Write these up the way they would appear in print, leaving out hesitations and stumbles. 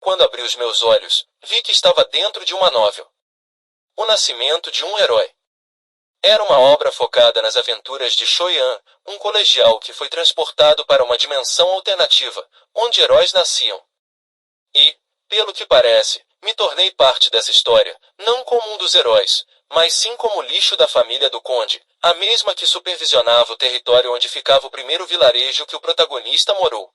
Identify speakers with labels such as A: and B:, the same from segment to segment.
A: Quando abri os meus olhos, vi que estava dentro de uma novel. O Nascimento de um Herói. Era uma obra focada nas aventuras de Shoyan, um colegial que foi transportado para uma dimensão alternativa, onde heróis nasciam. E, pelo que parece, me tornei parte dessa história, não como um dos heróis, mas sim como lixo da família do conde, a mesma que supervisionava o território onde ficava o primeiro vilarejo que o protagonista morou.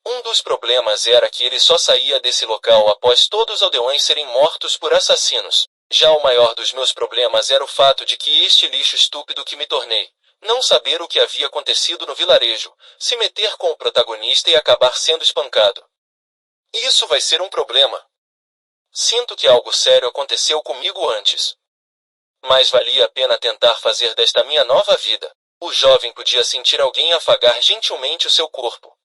A: Um dos problemas era que ele só saía desse local após todos os aldeões serem mortos por assassinos. Já o maior dos meus problemas era o fato de que este lixo estúpido que me tornei, não saber o que havia acontecido no vilarejo, se meter com o protagonista e acabar sendo espancado. Isso vai ser um problema. Sinto que algo sério aconteceu comigo antes. Mas valia a pena tentar fazer desta minha nova vida. O jovem podia sentir alguém afagar gentilmente o seu corpo.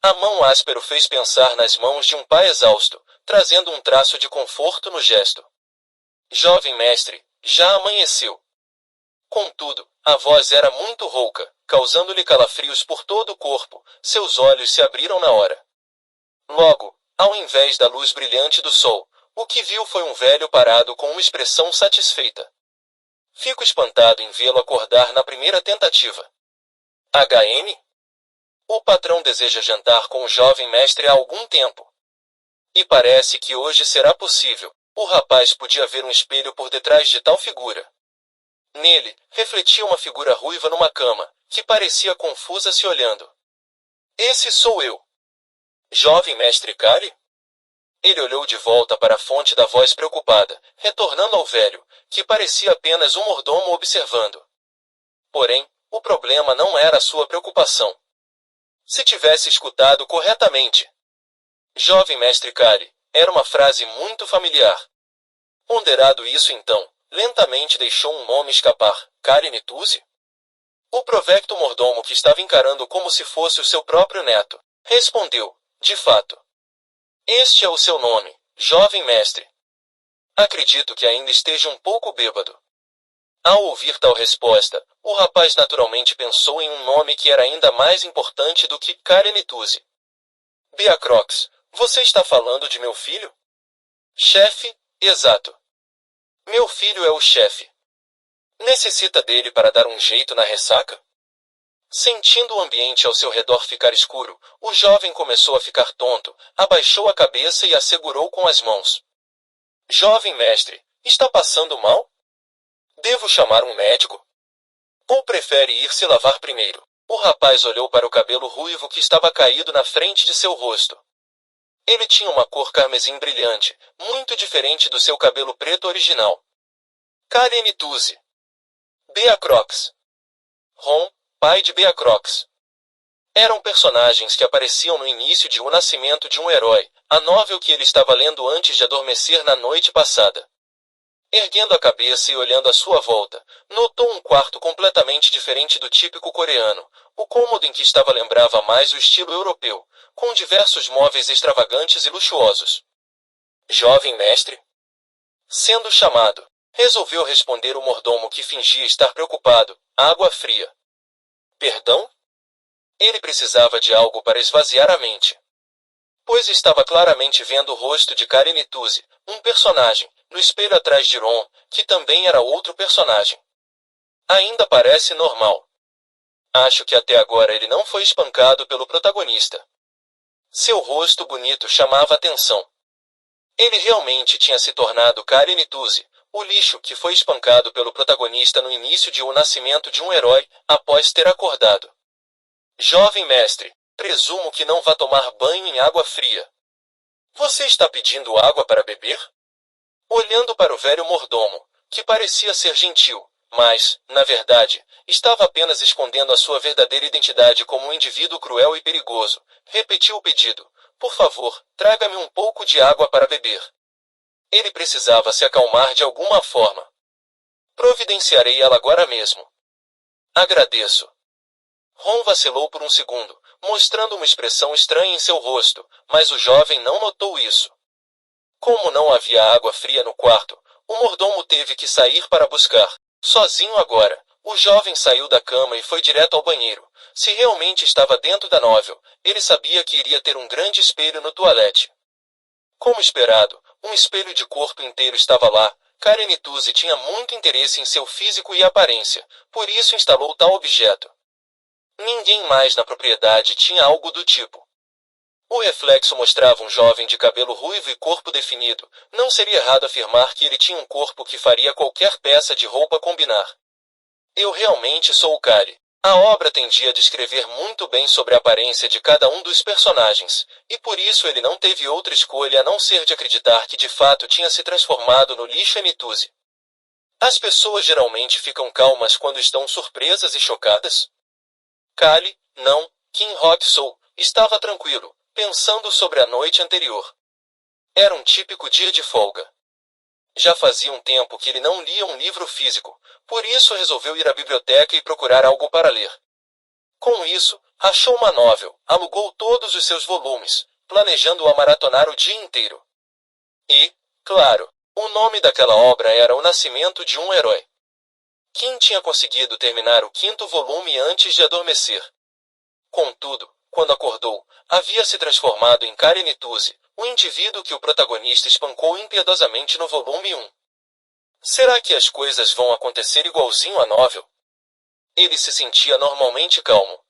A: A mão áspera o fez pensar nas mãos de um pai exausto, trazendo um traço de conforto no gesto. Jovem mestre, já amanheceu. Contudo, a voz era muito rouca, causando-lhe calafrios por todo o corpo, seus olhos se abriram na hora. Logo, ao invés da luz brilhante do sol, o que viu foi um velho parado com uma expressão satisfeita. Fico espantado em vê-lo acordar na primeira tentativa. HN? O patrão deseja jantar com o jovem mestre há algum tempo. E parece que hoje será possível. O rapaz podia ver um espelho por detrás de tal figura. Nele, refletia uma figura ruiva numa cama, que parecia confusa se olhando. Esse sou eu. Jovem mestre Kali? Ele olhou de volta para a fonte da voz preocupada, retornando ao velho, que parecia apenas um mordomo observando. Porém, o problema não era a sua preocupação. Se tivesse escutado corretamente. Jovem mestre Kali, era uma frase muito familiar. Ponderado isso então, lentamente deixou um nome escapar, Kali Nituzi? O provecto mordomo que estava encarando como se fosse o seu próprio neto, respondeu, de fato. Este é o seu nome, jovem mestre. Acredito que ainda esteja um pouco bêbado. Ao ouvir tal resposta, o rapaz naturalmente pensou em um nome que era ainda mais importante do que Kali Nituzi. Beacrox, você está falando de meu filho? Chefe, exato. Meu filho é o chefe. Necessita dele para dar um jeito na ressaca? Sentindo o ambiente ao seu redor ficar escuro, o jovem começou a ficar tonto, abaixou a cabeça e a segurou com as mãos. Jovem mestre, está passando mal? Devo chamar um médico? Ou prefere ir se lavar primeiro? O rapaz olhou para o cabelo ruivo que estava caído na frente de seu rosto. Ele tinha uma cor carmesim brilhante, muito diferente do seu cabelo preto original. Kali Nituzi. Beacrox. Ron, pai de Beacrox. Eram personagens que apareciam no início de O Nascimento de um Herói, a novel que ele estava lendo antes de adormecer na noite passada. Erguendo a cabeça e olhando à sua volta, notou um quarto completamente diferente do típico coreano. O cômodo em que estava lembrava mais o estilo europeu, com diversos móveis extravagantes e luxuosos. Jovem mestre? Sendo chamado, resolveu responder o mordomo que fingia estar preocupado. Água fria. Perdão? Ele precisava de algo para esvaziar a mente. Pois estava claramente vendo o rosto de Kali Nituzi, um personagem, no espelho atrás de Ron, que também era outro personagem. Ainda parece normal. Acho que até agora ele não foi espancado pelo protagonista. Seu rosto bonito chamava atenção. Ele realmente tinha se tornado Kali Nituzi, o lixo que foi espancado pelo protagonista no início de O Nascimento de um Herói, após ter acordado. Jovem mestre, presumo que não vá tomar banho em água fria. Você está pedindo água para beber? Olhando para o velho mordomo, que parecia ser gentil, mas, na verdade, estava apenas escondendo a sua verdadeira identidade como um indivíduo cruel e perigoso, repetiu o pedido. Por favor, traga-me um pouco de água para beber. Ele precisava se acalmar de alguma forma. Providenciarei ela agora mesmo. Agradeço. Ron vacilou por um segundo, mostrando uma expressão estranha em seu rosto, mas o jovem não notou isso. Como não havia água fria no quarto, o mordomo teve que sair para buscar. Sozinho agora, o jovem saiu da cama e foi direto ao banheiro. Se realmente estava dentro da novel, ele sabia que iria ter um grande espelho no toalete. Como esperado, um espelho de corpo inteiro estava lá. Kari Nitouzi tinha muito interesse em seu físico e aparência, por isso instalou tal objeto. Ninguém mais na propriedade tinha algo do tipo. O reflexo mostrava um jovem de cabelo ruivo e corpo definido. Não seria errado afirmar que ele tinha um corpo que faria qualquer peça de roupa combinar. Eu realmente sou o Kari. A obra tendia a descrever muito bem sobre a aparência de cada um dos personagens, e por isso ele não teve outra escolha a não ser de acreditar que de fato tinha se transformado no lixo Nitouzi. As pessoas geralmente ficam calmas quando estão surpresas e chocadas? Kali, não, Kim Hok-soo, estava tranquilo, pensando sobre a noite anterior. Era um típico dia de folga. Já fazia um tempo que ele não lia um livro físico, por isso resolveu ir à biblioteca e procurar algo para ler. Com isso, achou uma novel, alugou todos os seus volumes, planejando-a maratonar o dia inteiro. E, claro, o nome daquela obra era O Nascimento de um Herói. Kim tinha conseguido terminar o 5º volume antes de adormecer. Contudo, quando acordou, havia se transformado em Kari Nitouzi, o indivíduo que o protagonista espancou impiedosamente no volume 1. Será que as coisas vão acontecer igualzinho à novel? Ele se sentia normalmente calmo.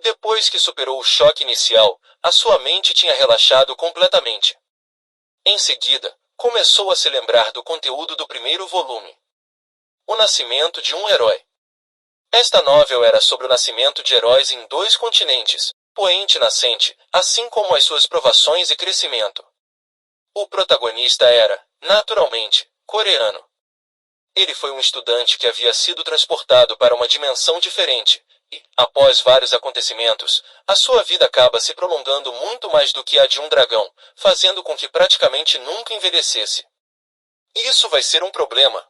A: Depois que superou o choque inicial, a sua mente tinha relaxado completamente. Em seguida, começou a se lembrar do conteúdo do primeiro volume. O Nascimento de um Herói. Esta novel era sobre o nascimento de heróis em 2 continentes, poente e nascente, assim como as suas provações e crescimento. O protagonista era, naturalmente, coreano. Ele foi um estudante que havia sido transportado para uma dimensão diferente, e, após vários acontecimentos, a sua vida acaba se prolongando muito mais do que a de um dragão, fazendo com que praticamente nunca envelhecesse. Isso vai ser um problema.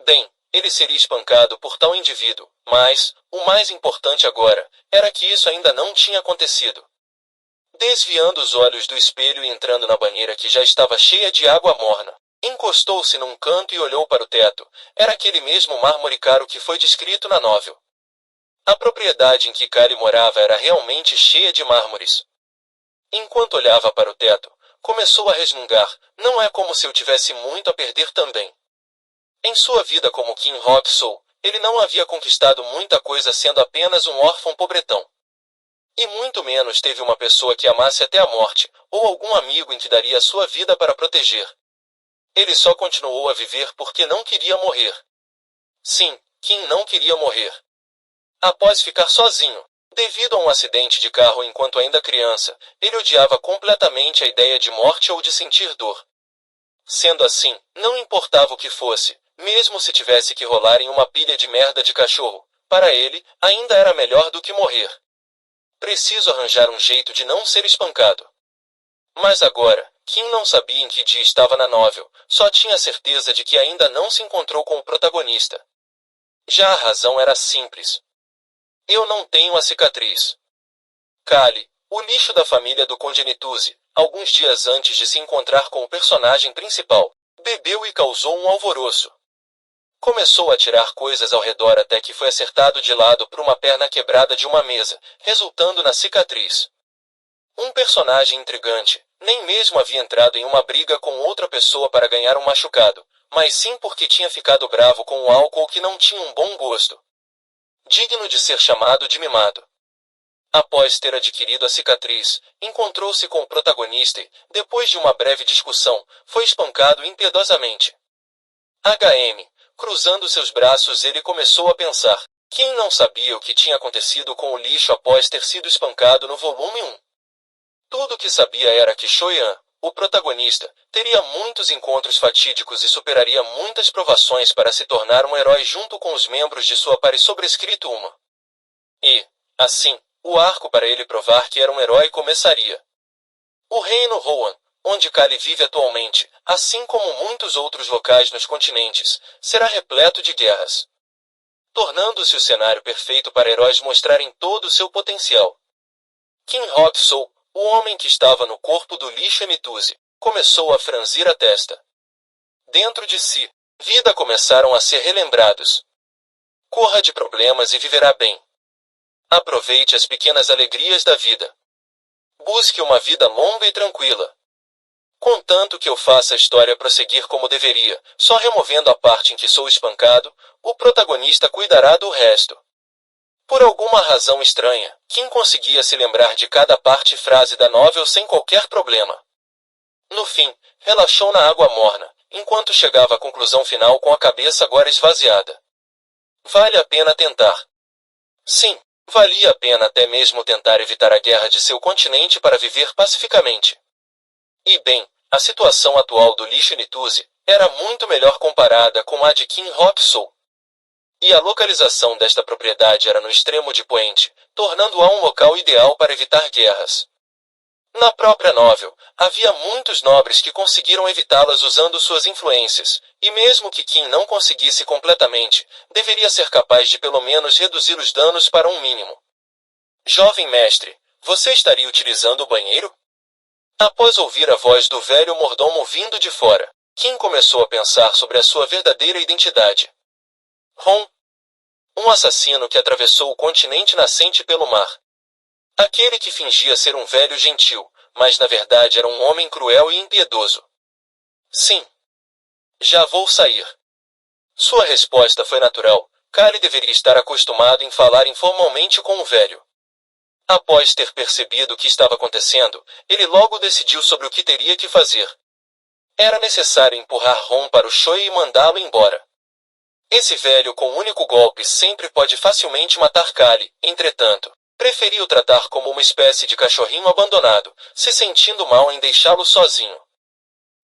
A: Bem, ele seria espancado por tal indivíduo, mas, o mais importante agora, era que isso ainda não tinha acontecido. Desviando os olhos do espelho e entrando na banheira que já estava cheia de água morna, encostou-se num canto e olhou para o teto. Era aquele mesmo mármore caro que foi descrito na novel. A propriedade em que Kari morava era realmente cheia de mármores. Enquanto olhava para o teto, começou a resmungar. Não é como se eu tivesse muito a perder também. Em sua vida como Kim Hok-soo, ele não havia conquistado muita coisa sendo apenas um órfão pobretão. E muito menos teve uma pessoa que amasse até a morte, ou algum amigo em que daria sua vida para proteger. Ele só continuou a viver porque não queria morrer. Sim, Kim não queria morrer. Após ficar sozinho, devido a um acidente de carro enquanto ainda criança, ele odiava completamente a ideia de morte ou de sentir dor. Sendo assim, não importava o que fosse, mesmo se tivesse que rolar em uma pilha de merda de cachorro, para ele, ainda era melhor do que morrer. Preciso arranjar um jeito de não ser espancado. Mas agora, Kim não sabia em que dia estava na novel, só tinha certeza de que ainda não se encontrou com o protagonista. Já a razão era simples. Eu não tenho a cicatriz. Kali, o lixo da família do Conde Nitouzi, alguns dias antes de se encontrar com o personagem principal, bebeu e causou um alvoroço. Começou a tirar coisas ao redor até que foi acertado de lado por uma perna quebrada de uma mesa, resultando na cicatriz. Um personagem intrigante, nem mesmo havia entrado em uma briga com outra pessoa para ganhar um machucado, mas sim porque tinha ficado bravo com o álcool que não tinha um bom gosto. Digno de ser chamado de mimado. Após ter adquirido a cicatriz, encontrou-se com o protagonista e, depois de uma breve discussão, foi espancado impiedosamente. HM. Cruzando seus braços, ele começou a pensar. Quem não sabia o que tinha acontecido com o lixo após ter sido espancado no volume 1? Tudo o que sabia era que Choi-an, o protagonista, teria muitos encontros fatídicos e superaria muitas provações para se tornar um herói junto com os membros de sua pare sobrescrito uma. E, assim, o arco para ele provar que era um herói começaria. O reino Rohan, onde Kali vive atualmente, assim como muitos outros locais nos continentes, será repleto de guerras, tornando-se o cenário perfeito para heróis mostrarem todo o seu potencial. Kim Hok-soo, o homem que estava no corpo do lixo Nitouzi, começou a franzir a testa. Dentro de si, vida começaram a ser relembrados. Corra de problemas e viverá bem. Aproveite as pequenas alegrias da vida. Busque uma vida longa e tranquila. Contanto que eu faça a história prosseguir como deveria, só removendo a parte em que sou espancado, o protagonista cuidará do resto. Por alguma razão estranha, Kim conseguia se lembrar de cada parte e frase da novel sem qualquer problema. No fim, relaxou na água morna, enquanto chegava à conclusão final com a cabeça agora esvaziada. Vale a pena tentar. Sim, valia a pena até mesmo tentar evitar a guerra de seu continente para viver pacificamente. E bem, a situação atual do lixo Nituze era muito melhor comparada com a de Kim Hop-Soo. E a localização desta propriedade era no extremo de Poente, tornando-a um local ideal para evitar guerras. Na própria novel, havia muitos nobres que conseguiram evitá-las usando suas influências, e mesmo que Kim não conseguisse completamente, deveria ser capaz de pelo menos reduzir os danos para um mínimo. Jovem mestre, você estaria utilizando o banheiro? Após ouvir a voz do velho mordomo vindo de fora, Kim começou a pensar sobre a sua verdadeira identidade. Ron, um assassino que atravessou o continente nascente pelo mar. Aquele que fingia ser um velho gentil, mas na verdade era um homem cruel e impiedoso. Sim. Já vou sair. Sua resposta foi natural. Kali deveria estar acostumado em falar informalmente com o velho. Após ter percebido o que estava acontecendo, ele logo decidiu sobre o que teria que fazer. Era necessário empurrar Ron para o Shui e mandá-lo embora. Esse velho com um único golpe sempre pode facilmente matar Kali, entretanto, preferiu tratar como uma espécie de cachorrinho abandonado, se sentindo mal em deixá-lo sozinho.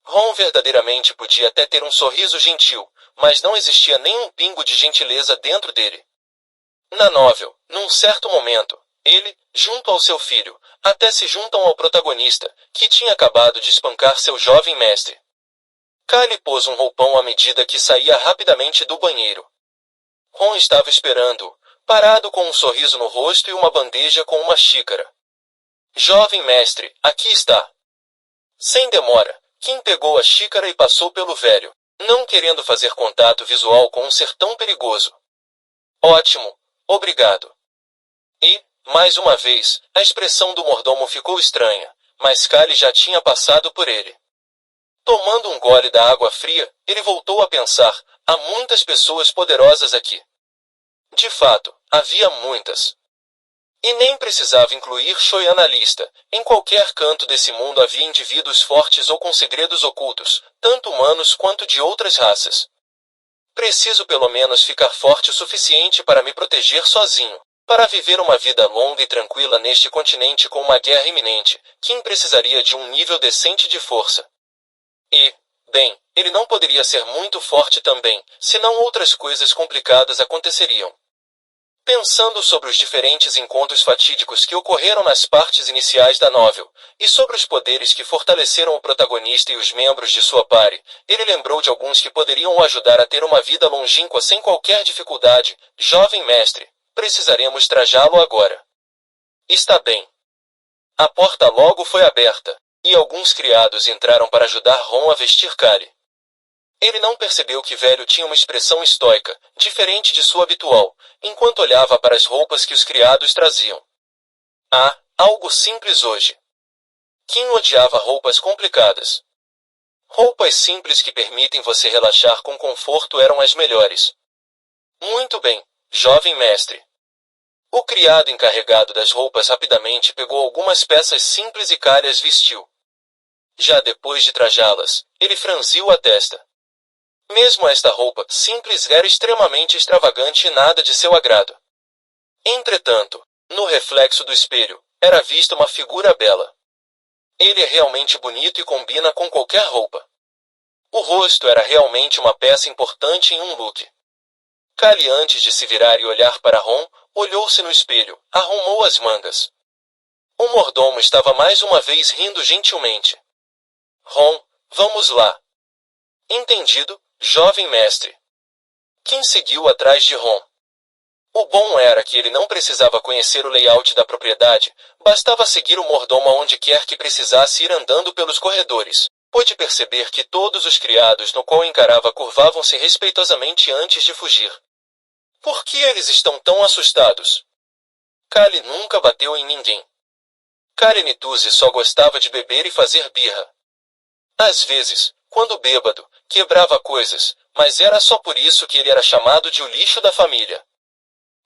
A: Ron verdadeiramente podia até ter um sorriso gentil, mas não existia nem um pingo de gentileza dentro dele. Na novel, num certo momento, ele, junto ao seu filho, até se juntam ao protagonista, que tinha acabado de espancar seu jovem mestre. Kali pôs um roupão à medida que saía rapidamente do banheiro. Ron estava esperando-o, parado com um sorriso no rosto e uma bandeja com uma xícara. Jovem mestre, aqui está. Sem demora, Kim pegou a xícara e passou pelo velho, não querendo fazer contato visual com um ser tão perigoso. Ótimo, obrigado. E, mais uma vez, a expressão do mordomo ficou estranha, mas Kali já tinha passado por ele. Tomando um gole da água fria, ele voltou a pensar, há muitas pessoas poderosas aqui. De fato, havia muitas. E nem precisava incluir Shoyan na lista. Em qualquer canto desse mundo havia indivíduos fortes ou com segredos ocultos, tanto humanos quanto de outras raças. Preciso pelo menos ficar forte o suficiente para me proteger sozinho. Para viver uma vida longa e tranquila neste continente com uma guerra iminente, Kim precisaria de um nível decente de força. E, bem, ele não poderia ser muito forte também, senão outras coisas complicadas aconteceriam. Pensando sobre os diferentes encontros fatídicos que ocorreram nas partes iniciais da novel, e sobre os poderes que fortaleceram o protagonista e os membros de sua party, ele lembrou de alguns que poderiam o ajudar a ter uma vida longínqua sem qualquer dificuldade. Jovem mestre, precisaremos trajá-lo agora. Está bem. A porta logo foi aberta, e alguns criados entraram para ajudar Ron a vestir Kali. Ele não percebeu que velho tinha uma expressão estoica, diferente de sua habitual, enquanto olhava para as roupas que os criados traziam. Ah, algo simples hoje. Kim odiava roupas complicadas. Roupas simples que permitem você relaxar com conforto eram as melhores. Muito bem, jovem mestre. O criado encarregado das roupas rapidamente pegou algumas peças simples e Kali as vestiu. Já depois de trajá-las, ele franziu a testa. Mesmo esta roupa simples era extremamente extravagante e nada de seu agrado. Entretanto, no reflexo do espelho, era vista uma figura bela. Ele é realmente bonito e combina com qualquer roupa. O rosto era realmente uma peça importante em um look. Kali, antes de se virar e olhar para Ron, olhou-se no espelho, arrumou as mangas. O mordomo estava mais uma vez rindo gentilmente. Ron, vamos lá. Entendido, jovem mestre. Kim seguiu atrás de Ron. O bom era que ele não precisava conhecer o layout da propriedade, bastava seguir o mordomo aonde quer que precisasse ir andando pelos corredores. Pôde perceber que todos os criados no qual encarava curvavam-se respeitosamente antes de fugir. Por que eles estão tão assustados? Kali nunca bateu em ninguém. Kali Nituze só gostava de beber e fazer birra. Às vezes, quando bêbado, quebrava coisas, mas era só por isso que ele era chamado de o lixo da família.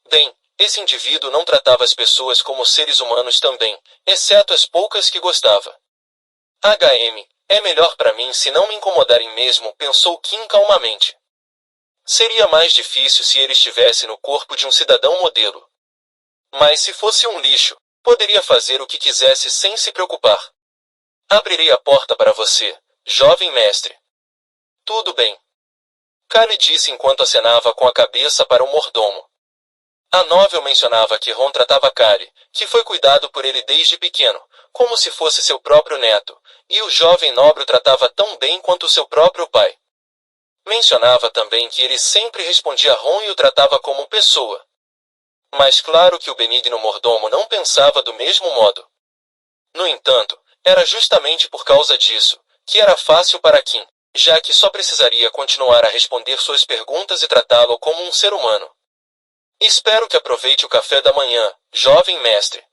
A: Bem, esse indivíduo não tratava as pessoas como seres humanos também, exceto as poucas que gostava. É melhor para mim se não me incomodarem mesmo, pensou Kim calmamente. Seria mais difícil se ele estivesse no corpo de um cidadão modelo. Mas se fosse um lixo, poderia fazer o que quisesse sem se preocupar. Abrirei a porta para você, jovem mestre. Tudo bem. Kali disse enquanto acenava com a cabeça para o mordomo. A novel mencionava que Ron tratava Kali, que foi cuidado por ele desde pequeno, como se fosse seu próprio neto, e o jovem nobre o tratava tão bem quanto seu próprio pai. Mencionava também que ele sempre respondia a Ron e o tratava como pessoa. Mas claro que o benigno mordomo não pensava do mesmo modo. No entanto, era justamente por causa disso, que era fácil para Kim, já que só precisaria continuar a responder suas perguntas e tratá-lo como um ser humano. Espero que aproveite o café da manhã, jovem mestre.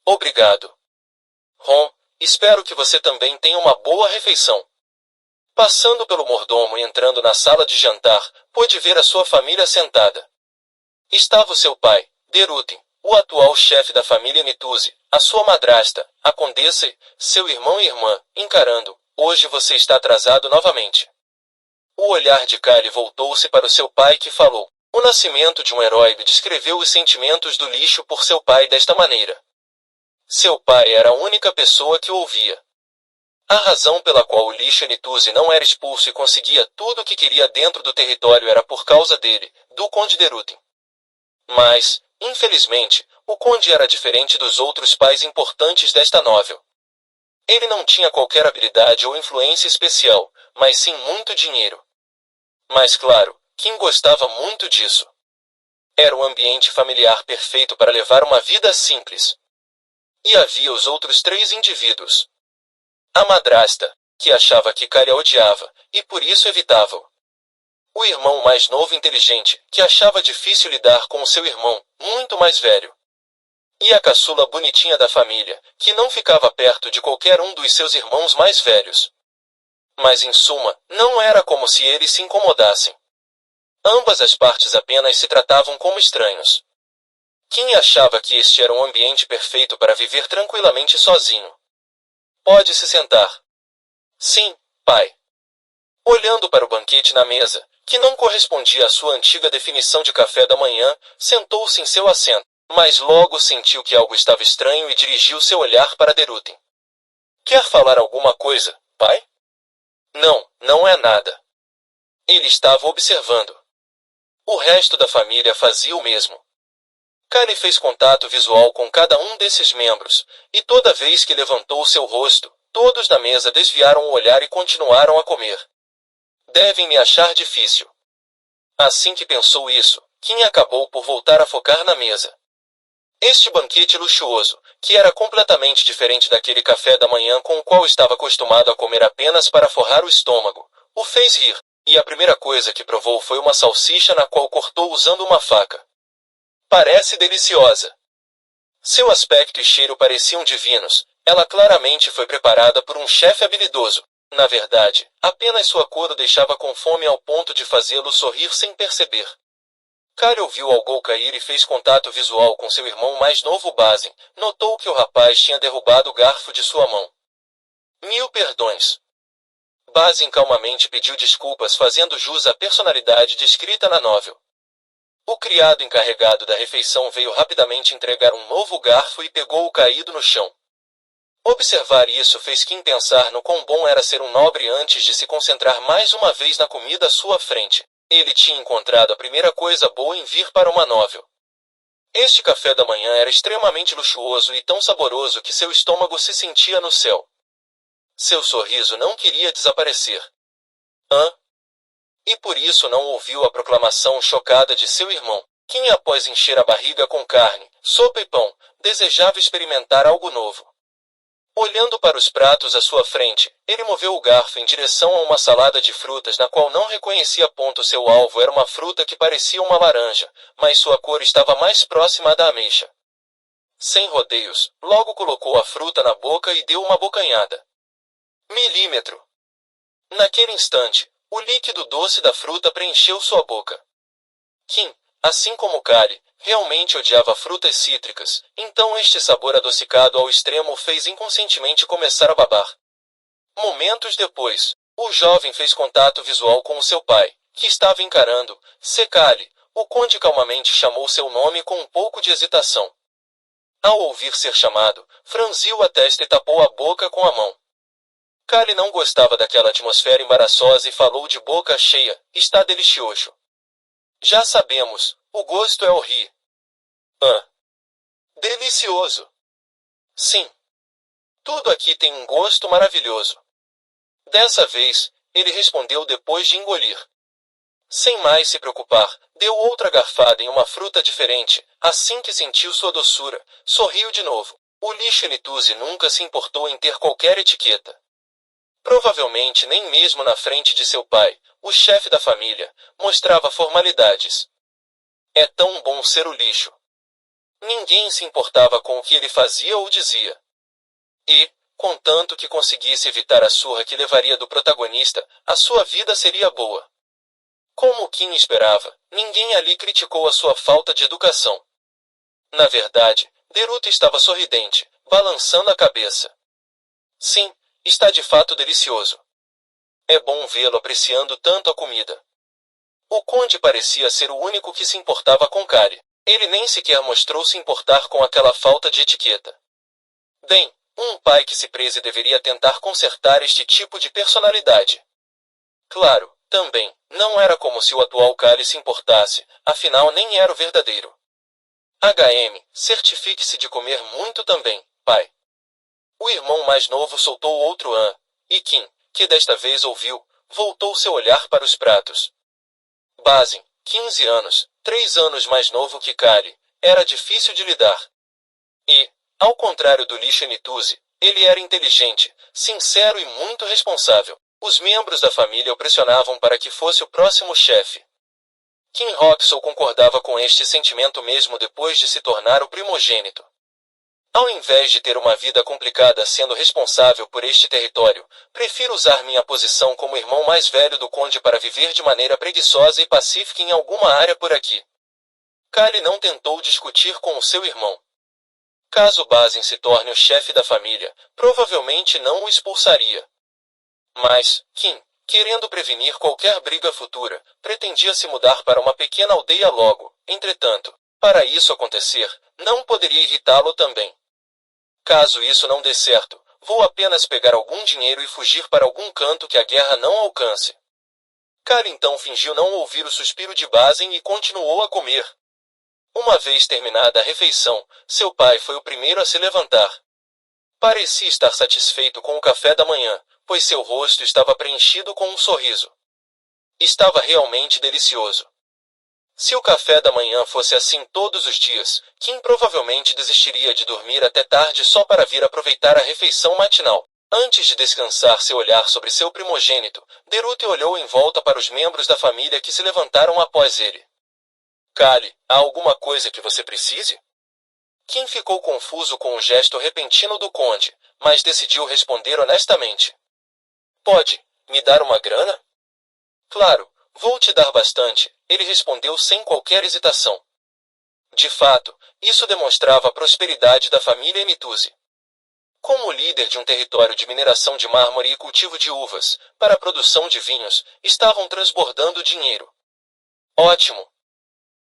A: Obrigado. Ron, espero que você também tenha uma boa refeição. Passando pelo mordomo e entrando na sala de jantar, pôde ver a sua família sentada. Estava o seu pai, Derutin, o atual chefe da família Nituzi, a sua madrasta, a condessa e seu irmão e irmã, encarando. Hoje você está atrasado novamente. O olhar de Kali voltou-se para o seu pai que falou. O nascimento de um herói descreveu os sentimentos do lixo por seu pai desta maneira. Seu pai era a única pessoa que o ouvia. A razão pela qual o lixo Nituzi não era expulso e conseguia tudo o que queria dentro do território era por causa dele, do Conde Derutin. Mas, infelizmente, o Conde era diferente dos outros pais importantes desta novel. Ele não tinha qualquer habilidade ou influência especial, mas sim muito dinheiro. Mas claro, Kim gostava muito disso. Era o ambiente familiar perfeito para levar uma vida simples. E havia os outros três indivíduos. A madrasta, que achava que Kali a odiava, e por isso evitava-o. O irmão mais novo inteligente, que achava difícil lidar com o seu irmão, muito mais velho. E a caçula bonitinha da família, que não ficava perto de qualquer um dos seus irmãos mais velhos. Mas em suma, não era como se eles se incomodassem. Ambas as partes apenas se tratavam como estranhos. Kim achava que este era um ambiente perfeito para viver tranquilamente sozinho. Pode se sentar. Sim, pai. Olhando para o banquete na mesa, que não correspondia à sua antiga definição de café da manhã, sentou-se em seu assento, mas logo sentiu que algo estava estranho e dirigiu seu olhar para Derutin. Quer falar alguma coisa, pai? Não, não é nada. Ele estava observando. O resto da família fazia o mesmo. Kali fez contato visual com cada um desses membros, e toda vez que levantou seu rosto, todos da mesa desviaram o olhar e continuaram a comer. Devem me achar difícil. Assim que pensou isso, Kim acabou por voltar a focar na mesa. Este banquete luxuoso, que era completamente diferente daquele café da manhã com o qual estava acostumado a comer apenas para forrar o estômago, o fez rir, e a primeira coisa que provou foi uma salsicha na qual cortou usando uma faca. Parece deliciosa. Seu aspecto e cheiro pareciam divinos. Ela claramente foi preparada por um chefe habilidoso. Na verdade, apenas sua cor o deixava com fome ao ponto de fazê-lo sorrir sem perceber. Kali ouviu algo cair e fez contato visual com seu irmão mais novo Basin. Notou que o rapaz tinha derrubado o garfo de sua mão. Mil perdões. Basin calmamente pediu desculpas fazendo jus à personalidade descrita na novel. O criado encarregado da refeição veio rapidamente entregar um novo garfo e pegou o caído no chão. Observar isso fez Kim pensar no quão bom era ser um nobre antes de se concentrar mais uma vez na comida à sua frente. Ele tinha encontrado a primeira coisa boa em vir para uma novel. Este café da manhã era extremamente luxuoso e tão saboroso que seu estômago se sentia no céu. Seu sorriso não queria desaparecer. E por isso não ouviu a proclamação chocada de seu irmão. Kim, após encher a barriga com carne, sopa e pão, desejava experimentar algo novo. Olhando para os pratos à sua frente, ele moveu o garfo em direção a uma salada de frutas na qual não reconhecia. Seu alvo era uma fruta que parecia uma laranja, mas sua cor estava mais próxima da ameixa. Sem rodeios, logo colocou a fruta na boca e deu uma bocanhada. Milímetro. Naquele instante, o líquido doce da fruta preencheu sua boca. Kim, assim como Kali, realmente odiava frutas cítricas, então este sabor adocicado ao extremo o fez inconscientemente começar a babar. Momentos depois, o jovem fez contato visual com o seu pai, que estava encarando. Se Kali, o conde calmamente chamou seu nome com um pouco de hesitação. Ao ouvir ser chamado, franziu a testa e tapou a boca com a mão. Kali não gostava daquela atmosfera embaraçosa e falou de boca cheia: está delicioso. Já sabemos, o gosto é horrível. Ah, delicioso. Sim. Tudo aqui tem um gosto maravilhoso. Dessa vez, ele respondeu depois de engolir. Sem mais se preocupar, deu outra garfada em uma fruta diferente. Assim que sentiu sua doçura, sorriu de novo. O lixo Nituze nunca se importou em ter qualquer etiqueta. Provavelmente nem mesmo na frente de seu pai, o chefe da família, mostrava formalidades. É tão bom ser o lixo. Ninguém se importava com o que ele fazia ou dizia. E, contanto que conseguisse evitar a surra que levaria do protagonista, a sua vida seria boa. Como Kim esperava, ninguém ali criticou a sua falta de educação. Na verdade, Deruto estava sorridente, balançando a cabeça. Sim, está de fato delicioso. É bom vê-lo apreciando tanto a comida. O conde parecia ser o único que se importava com Kari. Ele nem sequer mostrou se importar com aquela falta de etiqueta. Bem, um pai que se preze deveria tentar consertar este tipo de personalidade. Claro, também, não era como se o atual Kali se importasse, afinal nem era o verdadeiro. Certifique-se de comer muito também, pai. O irmão mais novo soltou outro e Kim, que desta vez ouviu, voltou seu olhar para os pratos. Basin, 15 anos, 3 anos mais novo que Kali, era difícil de lidar. E, ao contrário do lixo Nituze, ele era inteligente, sincero e muito responsável. Os membros da família o pressionavam para que fosse o próximo chefe. Kim Roxo concordava com este sentimento mesmo depois de se tornar o primogênito. Ao invés de ter uma vida complicada sendo responsável por este território, prefiro usar minha posição como irmão mais velho do conde para viver de maneira preguiçosa e pacífica em alguma área por aqui. Kali não tentou discutir com o seu irmão. Caso Basin se torne o chefe da família, provavelmente não o expulsaria. Mas, Kim, querendo prevenir qualquer briga futura, pretendia se mudar para uma pequena aldeia logo. Entretanto, para isso acontecer, não poderia irritá-lo também. Caso isso não dê certo, vou apenas pegar algum dinheiro e fugir para algum canto que a guerra não alcance. Kali então fingiu não ouvir o suspiro de Basin e continuou a comer. Uma vez terminada a refeição, seu pai foi o primeiro a se levantar. Parecia estar satisfeito com o café da manhã, pois seu rosto estava preenchido com um sorriso. Estava realmente delicioso. Se o café da manhã fosse assim todos os dias, Kim provavelmente desistiria de dormir até tarde só para vir aproveitar a refeição matinal. Antes de descansar seu olhar sobre seu primogênito, Deruto olhou em volta para os membros da família que se levantaram após ele. Kali, há alguma coisa que você precise? Kim ficou confuso com o gesto repentino do conde, mas decidiu responder honestamente. Pode me dar uma grana? Claro, vou te dar bastante, ele respondeu sem qualquer hesitação. De fato, isso demonstrava a prosperidade da família Nituze. Como líder de um território de mineração de mármore e cultivo de uvas, para a produção de vinhos, estavam transbordando dinheiro. Ótimo!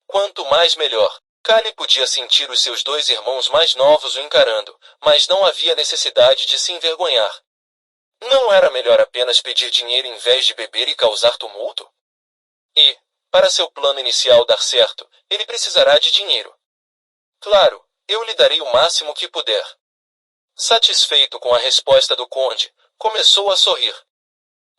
A: Quanto mais melhor. Kali podia sentir os seus dois irmãos mais novos o encarando, mas não havia necessidade de se envergonhar. Não era melhor apenas pedir dinheiro em vez de beber e causar tumulto? E, para seu plano inicial dar certo, ele precisará de dinheiro. Claro, eu lhe darei o máximo que puder. Satisfeito com a resposta do conde, começou a sorrir.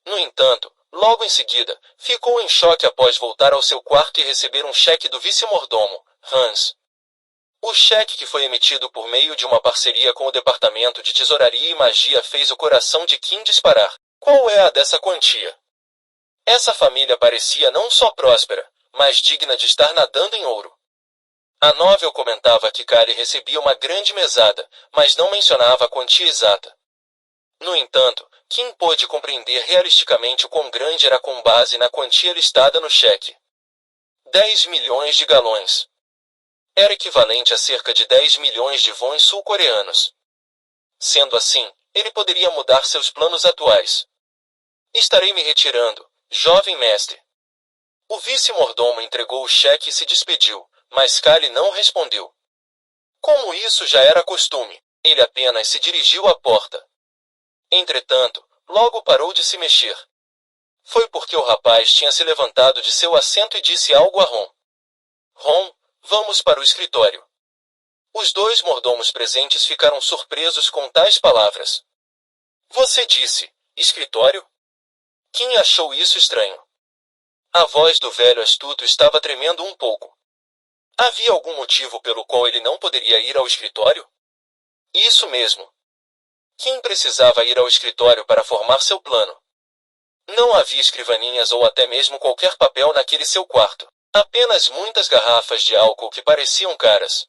A: No entanto, logo em seguida, ficou em choque após voltar ao seu quarto e receber um cheque do vice-mordomo, Hans. O cheque que foi emitido por meio de uma parceria com o Departamento de Tesouraria e Magia fez o coração de Kim disparar. Qual é a dessa quantia? Essa família parecia não só próspera, mas digna de estar nadando em ouro. A novel comentava que Kali recebia uma grande mesada, mas não mencionava a quantia exata. No entanto, Kim pôde compreender realisticamente o quão grande era com base na quantia listada no cheque. 10 milhões de galões. Era equivalente a cerca de 10 milhões de wons sul-coreanos. Sendo assim, ele poderia mudar seus planos atuais. Estarei me retirando, jovem mestre. O vice-mordomo entregou o cheque e se despediu, mas Kali não respondeu. Como isso já era costume, ele apenas se dirigiu à porta. Entretanto, logo parou de se mexer. Foi porque o rapaz tinha se levantado de seu assento e disse algo a Ron. Ron, vamos para o escritório. Os dois mordomos presentes ficaram surpresos com tais palavras. Você disse, escritório? Kim achou isso estranho. A voz do velho astuto estava tremendo um pouco. Havia algum motivo pelo qual ele não poderia ir ao escritório? Isso mesmo. Kim precisava ir ao escritório para formar seu plano. Não havia escrivaninhas ou até mesmo qualquer papel naquele seu quarto. Apenas muitas garrafas de álcool que pareciam caras.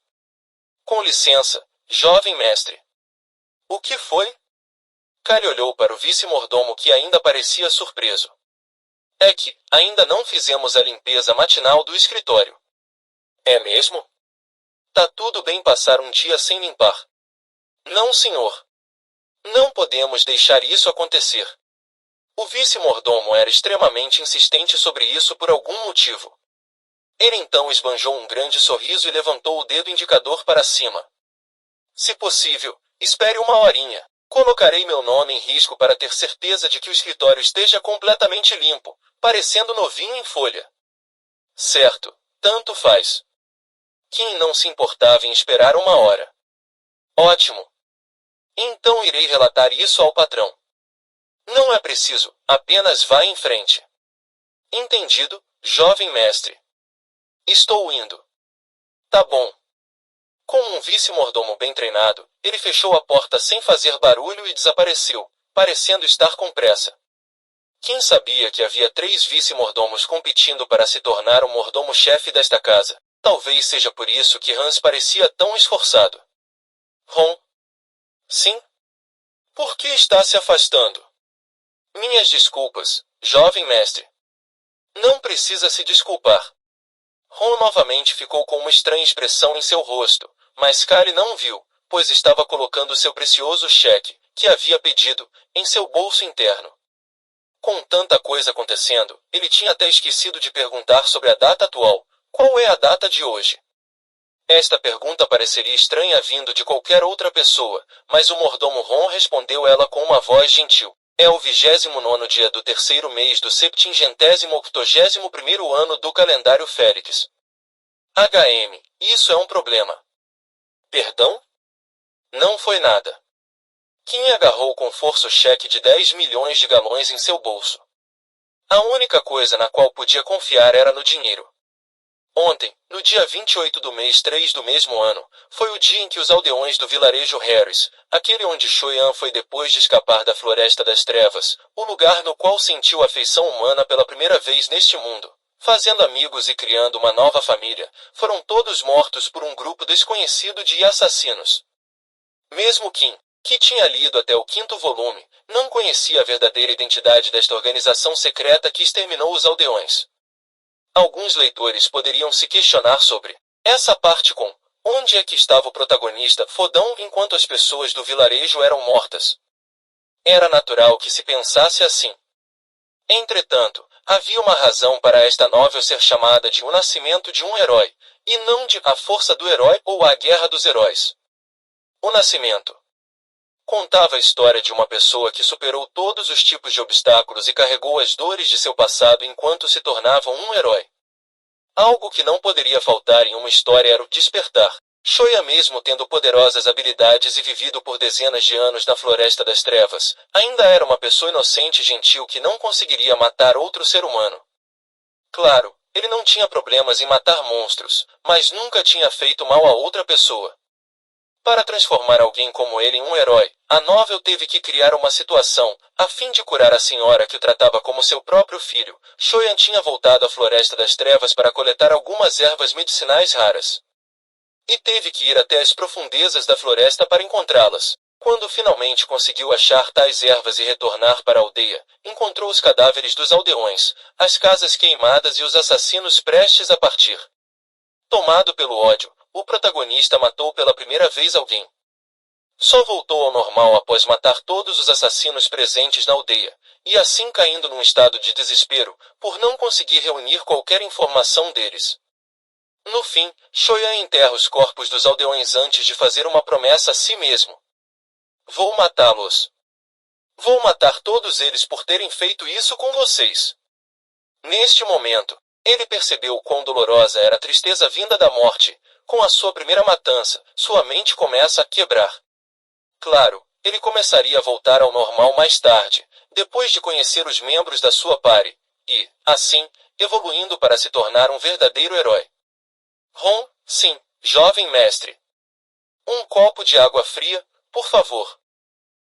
A: Com licença, jovem mestre. O que foi? Kali olhou para o vice-mordomo que ainda parecia surpreso. É que, ainda não fizemos a limpeza matinal do escritório. É mesmo? Tá tudo bem passar um dia sem limpar. Não, senhor. Não podemos deixar isso acontecer. O vice-mordomo era extremamente insistente sobre isso por algum motivo. Ele então esbanjou um grande sorriso e levantou o dedo indicador para cima. Se possível, espere uma horinha. Colocarei meu nome em risco para ter certeza de que o escritório esteja completamente limpo, parecendo novinho em folha. Certo, tanto faz. Kim não se importava em esperar uma hora. Ótimo. Então irei relatar isso ao patrão. Não é preciso, apenas vá em frente. Entendido, jovem mestre. Estou indo. Tá bom. Com um vice-mordomo bem treinado, ele fechou a porta sem fazer barulho e desapareceu, parecendo estar com pressa. Kim sabia que havia 3 vice-mordomos competindo para se tornar o mordomo-chefe desta casa. Talvez seja por isso que Hans parecia tão esforçado. Ron? Sim? Por que está se afastando? Minhas desculpas, jovem mestre. Não precisa se desculpar. Ron novamente ficou com uma estranha expressão em seu rosto, mas Kali não viu, pois estava colocando seu precioso cheque, que havia pedido, em seu bolso interno. Com tanta coisa acontecendo, ele tinha até esquecido de perguntar sobre a data atual. Qual é a data de hoje? Esta pergunta pareceria estranha vindo de qualquer outra pessoa, mas o mordomo Ron respondeu ela com uma voz gentil. É o 29º dia do terceiro mês do 781º ano do calendário Félix. HM, isso é um problema. Perdão? Não foi nada. Kim agarrou com força o cheque de 10 milhões de galões em seu bolso. A única coisa na qual podia confiar era no dinheiro. Ontem, no dia 28 do mês 3 do mesmo ano, foi o dia em que os aldeões do vilarejo Harris, aquele onde Choyan foi depois de escapar da Floresta das Trevas, o lugar no qual sentiu a afeição humana pela primeira vez neste mundo, fazendo amigos e criando uma nova família, foram todos mortos por um grupo desconhecido de assassinos. Mesmo Kim, que tinha lido até o 5º volume, não conhecia a verdadeira identidade desta organização secreta que exterminou os aldeões. Alguns leitores poderiam se questionar sobre essa parte com onde é que estava o protagonista fodão enquanto as pessoas do vilarejo eram mortas. Era natural que se pensasse assim. Entretanto, havia uma razão para esta novel ser chamada de O Nascimento de um Herói, e não de A Força do Herói ou A Guerra dos Heróis. O Nascimento contava a história de uma pessoa que superou todos os tipos de obstáculos e carregou as dores de seu passado enquanto se tornava um herói. Algo que não poderia faltar em uma história era o despertar. Choya, mesmo tendo poderosas habilidades e vivido por dezenas de anos na Floresta das Trevas, ainda era uma pessoa inocente e gentil que não conseguiria matar outro ser humano. Claro, ele não tinha problemas em matar monstros, mas nunca tinha feito mal a outra pessoa. Para transformar alguém como ele em um herói, a novel teve que criar uma situação, a fim de curar a senhora que o tratava como seu próprio filho. Choyan tinha voltado à Floresta das Trevas para coletar algumas ervas medicinais raras. E teve que ir até as profundezas da floresta para encontrá-las. Quando finalmente conseguiu achar tais ervas e retornar para a aldeia, encontrou os cadáveres dos aldeões, as casas queimadas e os assassinos prestes a partir. Tomado pelo ódio, o protagonista matou pela primeira vez alguém. Só voltou ao normal após matar todos os assassinos presentes na aldeia, e assim caindo num estado de desespero, por não conseguir reunir qualquer informação deles. No fim, Shoyan enterra os corpos dos aldeões antes de fazer uma promessa a si mesmo. Vou matá-los. Vou matar todos eles por terem feito isso com vocês. Neste momento, ele percebeu quão dolorosa era a tristeza vinda da morte. Com a sua primeira matança, sua mente começa a quebrar. Claro, ele começaria a voltar ao normal mais tarde, depois de conhecer os membros da sua party, e, assim, evoluindo para se tornar um verdadeiro herói. Ron, sim, jovem mestre. Um copo de água fria, por favor.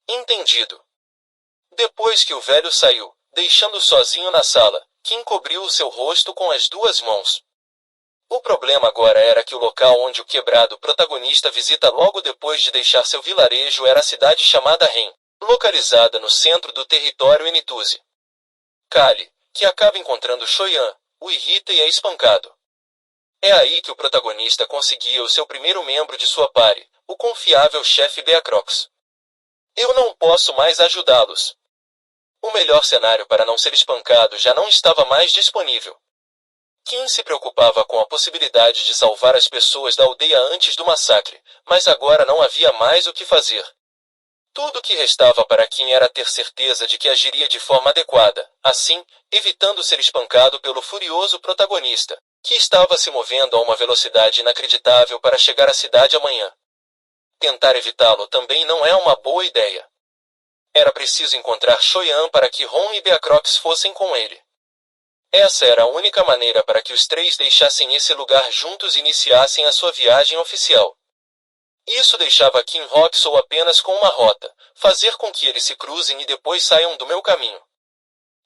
A: Entendido. Depois que o velho saiu, deixando sozinho na sala, Kim cobriu o seu rosto com as duas mãos. O problema agora era que o local onde o quebrado protagonista visita logo depois de deixar seu vilarejo era a cidade chamada Ren, localizada no centro do território Enituze. Kali, que acaba encontrando Shoyan, o irrita e é espancado. É aí que o protagonista conseguia o seu primeiro membro de sua party, o confiável chefe Beacrox. Eu não posso mais ajudá-los. O melhor cenário para não ser espancado já não estava mais disponível. Kim se preocupava com a possibilidade de salvar as pessoas da aldeia antes do massacre, mas agora não havia mais o que fazer. Tudo o que restava para Kim era ter certeza de que agiria de forma adequada, assim, evitando ser espancado pelo furioso protagonista, que estava se movendo a uma velocidade inacreditável para chegar à cidade amanhã. Tentar evitá-lo também não é uma boa ideia. Era preciso encontrar Shoyan para que Ron e Beacrox fossem com ele. Essa era a única maneira para que os três deixassem esse lugar juntos e iniciassem a sua viagem oficial. Isso deixava Kim Roxo apenas com uma rota, fazer com que eles se cruzem e depois saiam do meu caminho.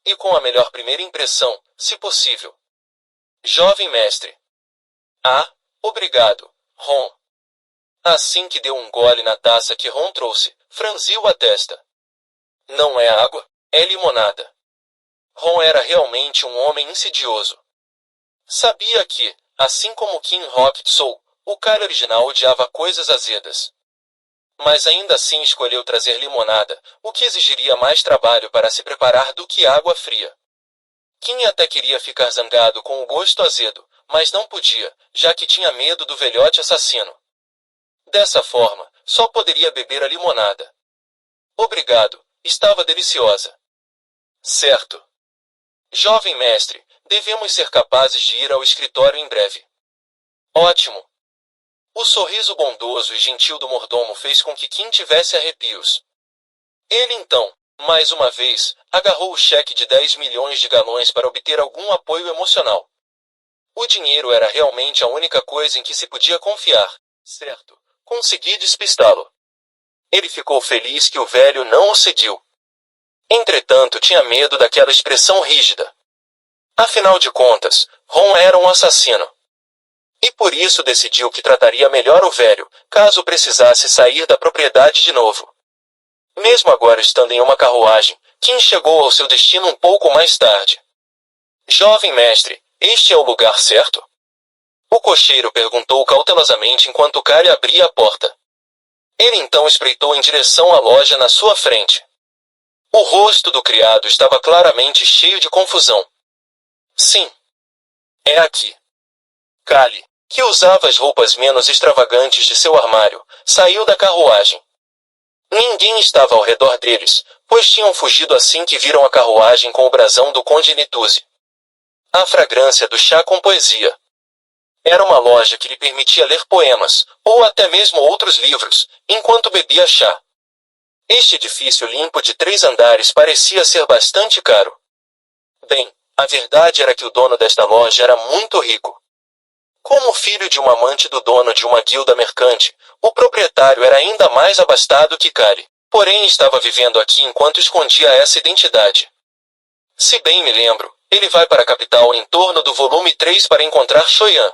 A: E com a melhor primeira impressão, se possível. Jovem mestre. Ah, obrigado, Ron. Assim que deu um gole na taça que Ron trouxe, franziu a testa. Não é água, é limonada. Ron era realmente um homem insidioso. Sabia que, assim como Kim Rock-soo, o cara original odiava coisas azedas. Mas ainda assim escolheu trazer limonada, o que exigiria mais trabalho para se preparar do que água fria. Kim até queria ficar zangado com o gosto azedo, mas não podia, já que tinha medo do velhote assassino. Dessa forma, só poderia beber a limonada. Obrigado, estava deliciosa. Certo. Jovem mestre, devemos ser capazes de ir ao escritório em breve. Ótimo. O sorriso bondoso e gentil do mordomo fez com que Kim tivesse arrepios. Ele então, mais uma vez, agarrou o cheque de 10 milhões de galões para obter algum apoio emocional. O dinheiro era realmente a única coisa em que se podia confiar. Certo, consegui despistá-lo. Ele ficou feliz que o velho não o seguiu. Entretanto, tinha medo daquela expressão rígida. Afinal de contas, Ron era um assassino. E por isso decidiu que trataria melhor o velho, caso precisasse sair da propriedade de novo. Mesmo agora estando em uma carruagem, Kim chegou ao seu destino um pouco mais tarde. Jovem mestre, este é o lugar certo? O cocheiro perguntou cautelosamente enquanto Kali abria a porta. Ele então espreitou em direção à loja na sua frente. O rosto do criado estava claramente cheio de confusão. Sim. É aqui. Kali, que usava as roupas menos extravagantes de seu armário, saiu da carruagem. Ninguém estava ao redor deles, pois tinham fugido assim que viram a carruagem com o brasão do Conde Enituze. A fragrância do chá com poesia. Era uma loja que lhe permitia ler poemas, ou até mesmo outros livros, enquanto bebia chá. Este edifício limpo de 3 andares parecia ser bastante caro. Bem, a verdade era que o dono desta loja era muito rico. Como filho de um amante do dono de uma guilda mercante, o proprietário era ainda mais abastado que Kali, porém estava vivendo aqui enquanto escondia essa identidade. Se bem me lembro, ele vai para a capital em torno do volume 3 para encontrar Shoyan.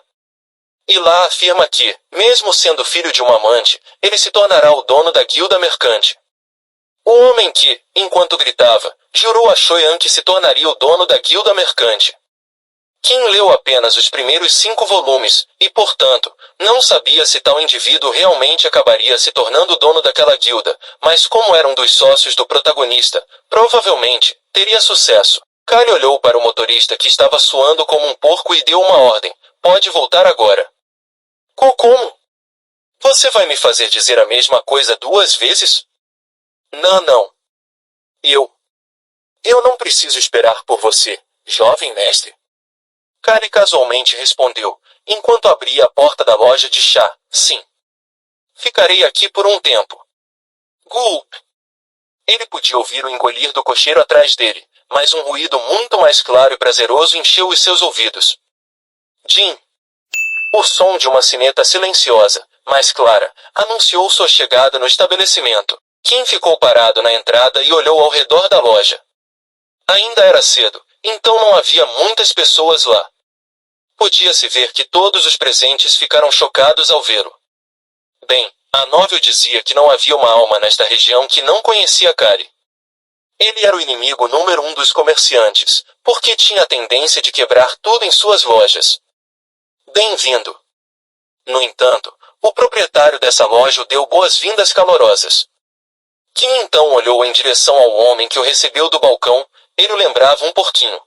A: E lá afirma que, mesmo sendo filho de uma amante, ele se tornará o dono da guilda mercante. O homem que, enquanto gritava, jurou a Shoyan que se tornaria o dono da guilda mercante. Kim leu apenas os primeiros 5 volumes, e, portanto, não sabia se tal indivíduo realmente acabaria se tornando o dono daquela guilda, mas como era um dos sócios do protagonista, provavelmente, teria sucesso. Kali olhou para o motorista que estava suando como um porco e deu uma ordem: pode voltar agora. Como? Você vai me fazer dizer a mesma coisa 2 vezes? Não. Eu não preciso esperar por você, jovem mestre. Kali casualmente respondeu, enquanto abria a porta da loja de chá. Sim. Ficarei aqui por um tempo. Gulp. Ele podia ouvir o engolir do cocheiro atrás dele, mas um ruído muito mais claro e prazeroso encheu os seus ouvidos. Jim. O som de uma sineta silenciosa, mas clara, anunciou sua chegada no estabelecimento. Kim ficou parado na entrada e olhou ao redor da loja. Ainda era cedo, então não havia muitas pessoas lá. Podia-se ver que todos os presentes ficaram chocados ao vê-lo. Bem, a Novel dizia que não havia uma alma nesta região que não conhecia Kali. Ele era o inimigo número 1 dos comerciantes, porque tinha a tendência de quebrar tudo em suas lojas. Bem-vindo. No entanto, o proprietário dessa loja o deu boas-vindas calorosas. Kim então olhou em direção ao homem que o recebeu do balcão. Ele o lembrava um porquinho.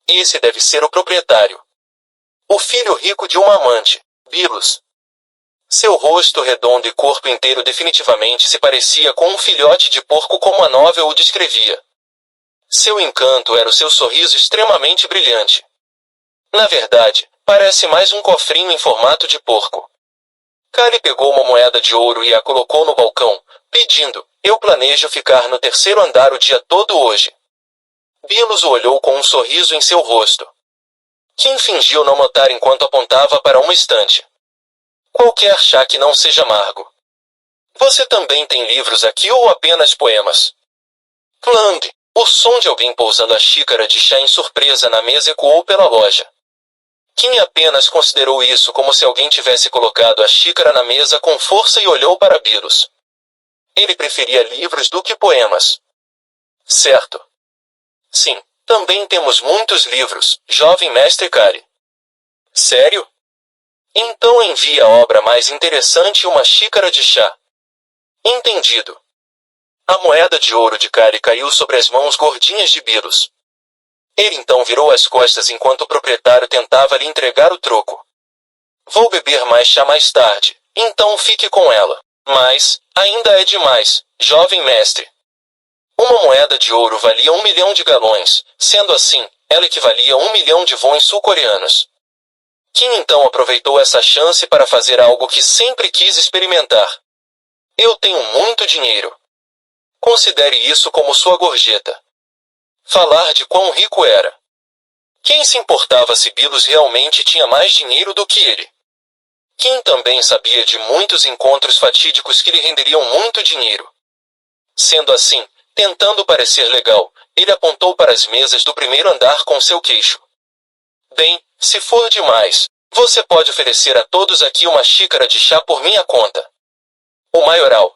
A: Esse deve ser o proprietário. O filho rico de uma amante, Bilos. Seu rosto redondo e corpo inteiro definitivamente se parecia com um filhote de porco como a Novel o descrevia. Seu encanto era o seu sorriso extremamente brilhante. Na verdade, parece mais um cofrinho em formato de porco. Kali pegou uma moeda de ouro e a colocou no balcão, pedindo, eu planejo ficar no 3º andar o dia todo hoje. Bilos o olhou com um sorriso em seu rosto. Kim fingiu não notar enquanto apontava para uma estante. Qualquer chá que não seja amargo. Você também tem livros aqui ou apenas poemas? Clang! O som de alguém pousando a xícara de chá em surpresa na mesa ecoou pela loja. Kim apenas considerou isso como se alguém tivesse colocado a xícara na mesa com força e olhou para Bilos. Ele preferia livros do que poemas. Certo. Sim, também temos muitos livros, jovem mestre Kali. Sério? Então envie a obra mais interessante e uma xícara de chá. Entendido. A moeda de ouro de Kali caiu sobre as mãos gordinhas de Bilos. Ele então virou as costas enquanto o proprietário tentava lhe entregar o troco. Vou beber mais chá mais tarde, então fique com ela. Mas, ainda é demais, jovem mestre. Uma moeda de ouro valia 1 milhão de galões, sendo assim, ela equivalia a 1 milhão de wons sul-coreanos. Kim então aproveitou essa chance para fazer algo que sempre quis experimentar. Eu tenho muito dinheiro. Considere isso como sua gorjeta. Falar de quão rico era. Quem se importava se Bilos realmente tinha mais dinheiro do que ele? Kim também sabia de muitos encontros fatídicos que lhe renderiam muito dinheiro. Sendo assim, tentando parecer legal, ele apontou para as mesas do 1º andar com seu queixo. Bem, se for demais, você pode oferecer a todos aqui uma xícara de chá por minha conta. O maioral.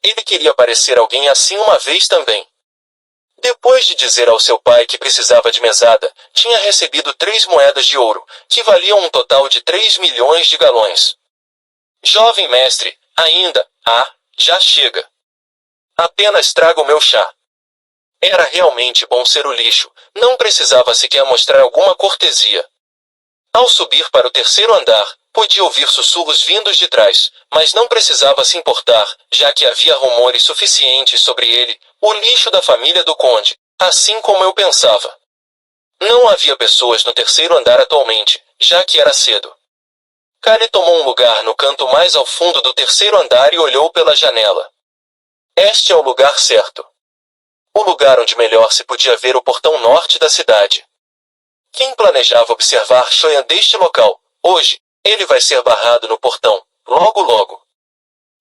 A: Ele queria parecer alguém assim uma vez também. Depois de dizer ao seu pai que precisava de mesada, tinha recebido 3 moedas de ouro, que valiam um total de 3 milhões de galões. Jovem mestre, já chega. Apenas traga o meu chá. Era realmente bom ser o lixo, não precisava sequer mostrar alguma cortesia. Ao subir para o 3º andar, podia ouvir sussurros vindos de trás, mas não precisava se importar, já que havia rumores suficientes sobre ele, o lixo da família do conde, assim como eu pensava. Não havia pessoas no 3º andar atualmente, já que era cedo. Kali tomou um lugar no canto mais ao fundo do 3º andar e olhou pela janela. Este é o lugar certo. O lugar onde melhor se podia ver o portão norte da cidade. Quem planejava observar Shoyan deste local, hoje, ele vai ser barrado no portão, logo logo.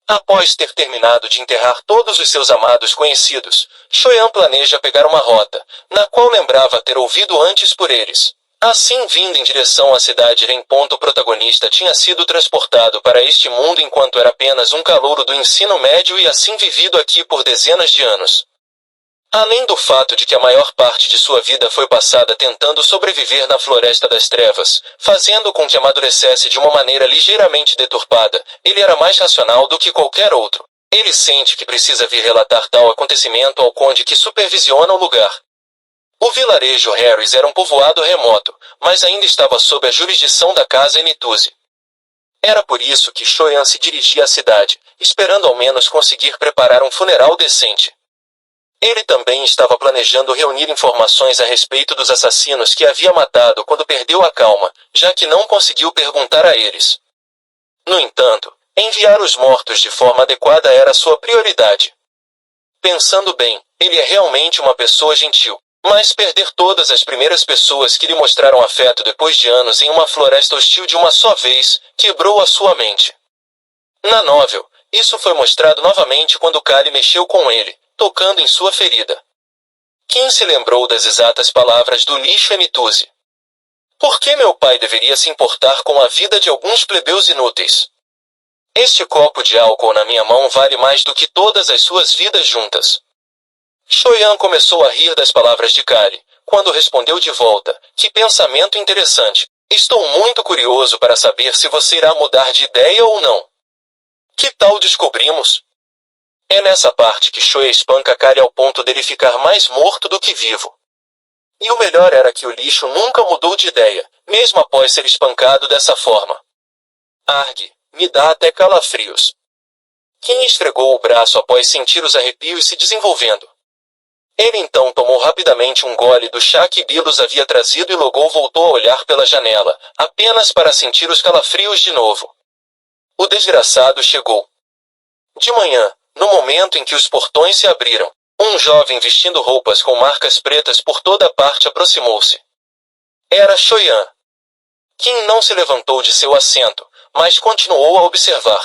A: Após ter terminado de enterrar todos os seus amados conhecidos, Shoyan planeja pegar uma rota, na qual lembrava ter ouvido antes por eles. Assim, vindo em direção à cidade em ponto, o protagonista tinha sido transportado para este mundo enquanto era apenas um calouro do ensino médio e assim vivido aqui por dezenas de anos. Além do fato de que a maior parte de sua vida foi passada tentando sobreviver na Floresta das Trevas, fazendo com que amadurecesse de uma maneira ligeiramente deturpada, ele era mais racional do que qualquer outro. Ele sente que precisa vir relatar tal acontecimento ao conde que supervisiona o lugar. O vilarejo Harris era um povoado remoto, mas ainda estava sob a jurisdição da casa Enituzi. Era por isso que Shoyan se dirigia à cidade, esperando ao menos conseguir preparar um funeral decente. Ele também estava planejando reunir informações a respeito dos assassinos que havia matado quando perdeu a calma, já que não conseguiu perguntar a eles. No entanto, enviar os mortos de forma adequada era sua prioridade. Pensando bem, ele é realmente uma pessoa gentil, mas perder todas as primeiras pessoas que lhe mostraram afeto depois de anos em uma floresta hostil de uma só vez, quebrou a sua mente. Na novel, isso foi mostrado novamente quando Kali mexeu com ele, tocando em sua ferida. Kim se lembrou das exatas palavras do lixo Enituzi. Por que meu pai deveria se importar com a vida de alguns plebeus inúteis? Este copo de álcool na minha mão vale mais do que todas as suas vidas juntas. Shoyan começou a rir das palavras de Kali, quando respondeu de volta: que pensamento interessante. Estou muito curioso para saber se você irá mudar de ideia ou não. Que tal descobrimos? É nessa parte que Shoya espanca Kali ao ponto dele ficar mais morto do que vivo. E o melhor era que o lixo nunca mudou de ideia, mesmo após ser espancado dessa forma. Argue, me dá até calafrios. Kim esfregou o braço após sentir os arrepios se desenvolvendo. Ele então tomou rapidamente um gole do chá que Bilos havia trazido e logo voltou a olhar pela janela, apenas para sentir os calafrios de novo. O desgraçado chegou. De manhã, no momento em que os portões se abriram, um jovem vestindo roupas com marcas pretas por toda a parte aproximou-se. Era Shoyan. Kim não se levantou de seu assento, mas continuou a observar.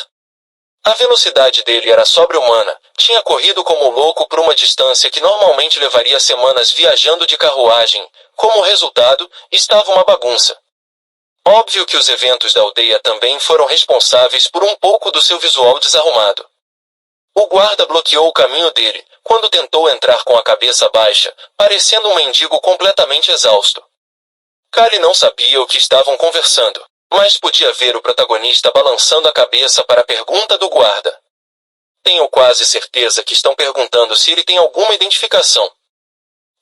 A: A velocidade dele era sobre-humana, tinha corrido como louco por uma distância que normalmente levaria semanas viajando de carruagem. Como resultado, estava uma bagunça. Óbvio que os eventos da aldeia também foram responsáveis por um pouco do seu visual desarrumado. O guarda bloqueou o caminho dele, quando tentou entrar com a cabeça baixa, parecendo um mendigo completamente exausto. Kali não sabia o que estavam conversando, mas podia ver o protagonista balançando a cabeça para a pergunta do guarda. Tenho quase certeza que estão perguntando se ele tem alguma identificação.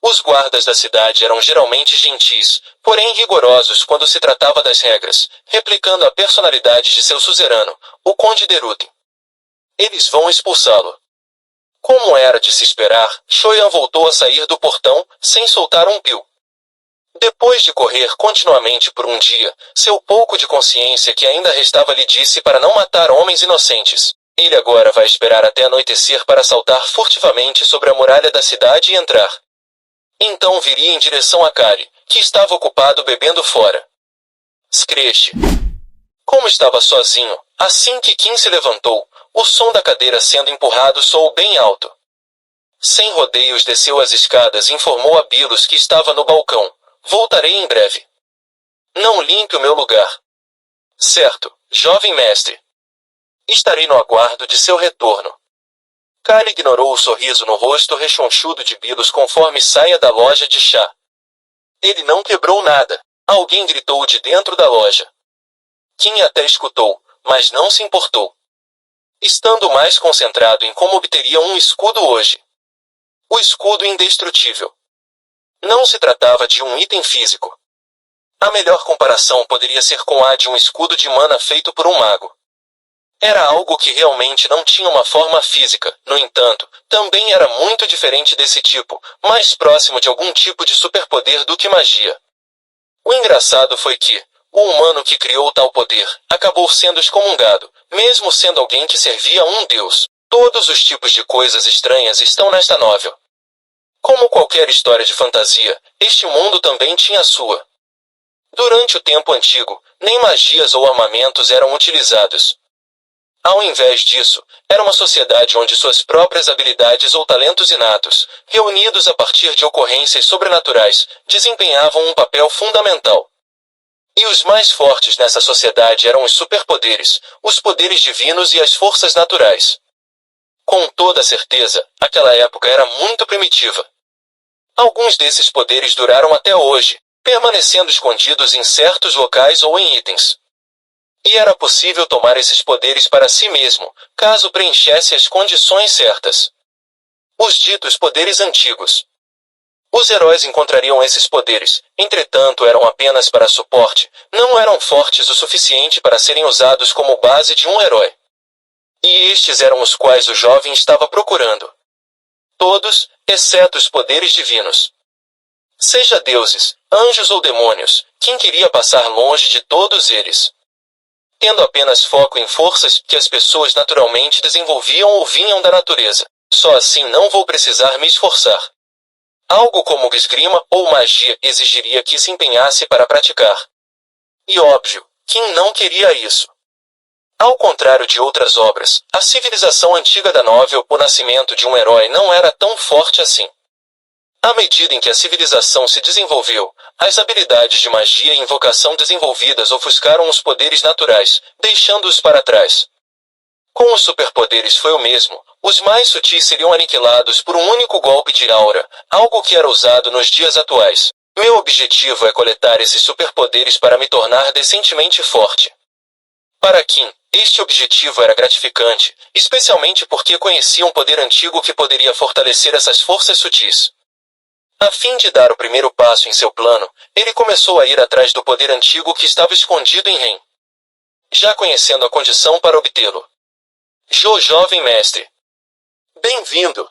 A: Os guardas da cidade eram geralmente gentis, porém rigorosos quando se tratava das regras, replicando a personalidade de seu suzerano, o Conde Derutin. Eles vão expulsá-lo. Como era de se esperar, Shoyan voltou a sair do portão, sem soltar um pio. Depois de correr continuamente por um dia, seu pouco de consciência que ainda restava lhe disse para não matar homens inocentes. Ele agora vai esperar até anoitecer para saltar furtivamente sobre a muralha da cidade e entrar. Então viria em direção a Kali, que estava ocupado bebendo fora. Screech. Como estava sozinho, assim que Kim se levantou, o som da cadeira sendo empurrado soou bem alto. Sem rodeios desceu as escadas e informou a Bilos que estava no balcão. Voltarei em breve. Não limpe o meu lugar. Certo, jovem mestre. Estarei no aguardo de seu retorno. Kali ignorou o sorriso no rosto rechonchudo de Bilos conforme saia da loja de chá. Ele não quebrou nada. Alguém gritou de dentro da loja. Kim até escutou, mas não se importou. Estando mais concentrado em como obteria um escudo hoje. O escudo indestrutível. Não se tratava de um item físico. A melhor comparação poderia ser com a de um escudo de mana feito por um mago. Era algo que realmente não tinha uma forma física, no entanto, também era muito diferente desse tipo, mais próximo de algum tipo de superpoder do que magia. O engraçado foi que, o humano que criou tal poder, acabou sendo excomungado, mesmo sendo alguém que servia a um deus. Todos os tipos de coisas estranhas estão nesta novel. Como qualquer história de fantasia, este mundo também tinha a sua. Durante o tempo antigo, nem magias ou armamentos eram utilizados. Ao invés disso, era uma sociedade onde suas próprias habilidades ou talentos inatos, reunidos a partir de ocorrências sobrenaturais, desempenhavam um papel fundamental. E os mais fortes nessa sociedade eram os superpoderes, os poderes divinos e as forças naturais. Com toda certeza, aquela época era muito primitiva. Alguns desses poderes duraram até hoje, permanecendo escondidos em certos locais ou em itens. E era possível tomar esses poderes para si mesmo, caso preenchesse as condições certas. Os ditos poderes antigos. Os heróis encontrariam esses poderes, entretanto eram apenas para suporte, não eram fortes o suficiente para serem usados como base de um herói. E estes eram os quais o jovem estava procurando. Todos, exceto os poderes divinos. Seja deuses, anjos ou demônios, quem queria passar longe de todos eles. Tendo apenas foco em forças que as pessoas naturalmente desenvolviam ou vinham da natureza, só assim não vou precisar me esforçar. Algo como esgrima ou magia exigiria que se empenhasse para praticar. E óbvio, quem não queria isso? Ao contrário de outras obras, a civilização antiga da novel O Nascimento de um Herói não era tão forte assim. À medida em que a civilização se desenvolveu, as habilidades de magia e invocação desenvolvidas ofuscaram os poderes naturais, deixando-os para trás. Com os superpoderes foi o mesmo, os mais sutis seriam aniquilados por um único golpe de aura, algo que era usado nos dias atuais. Meu objetivo é coletar esses superpoderes para me tornar decentemente forte. Para Kim, este objetivo era gratificante, especialmente porque conhecia um poder antigo que poderia fortalecer essas forças sutis. A fim de dar o primeiro passo em seu plano, ele começou a ir atrás do poder antigo que estava escondido em Ren. Já conhecendo a condição para obtê-lo. Jovem mestre. Bem-vindo.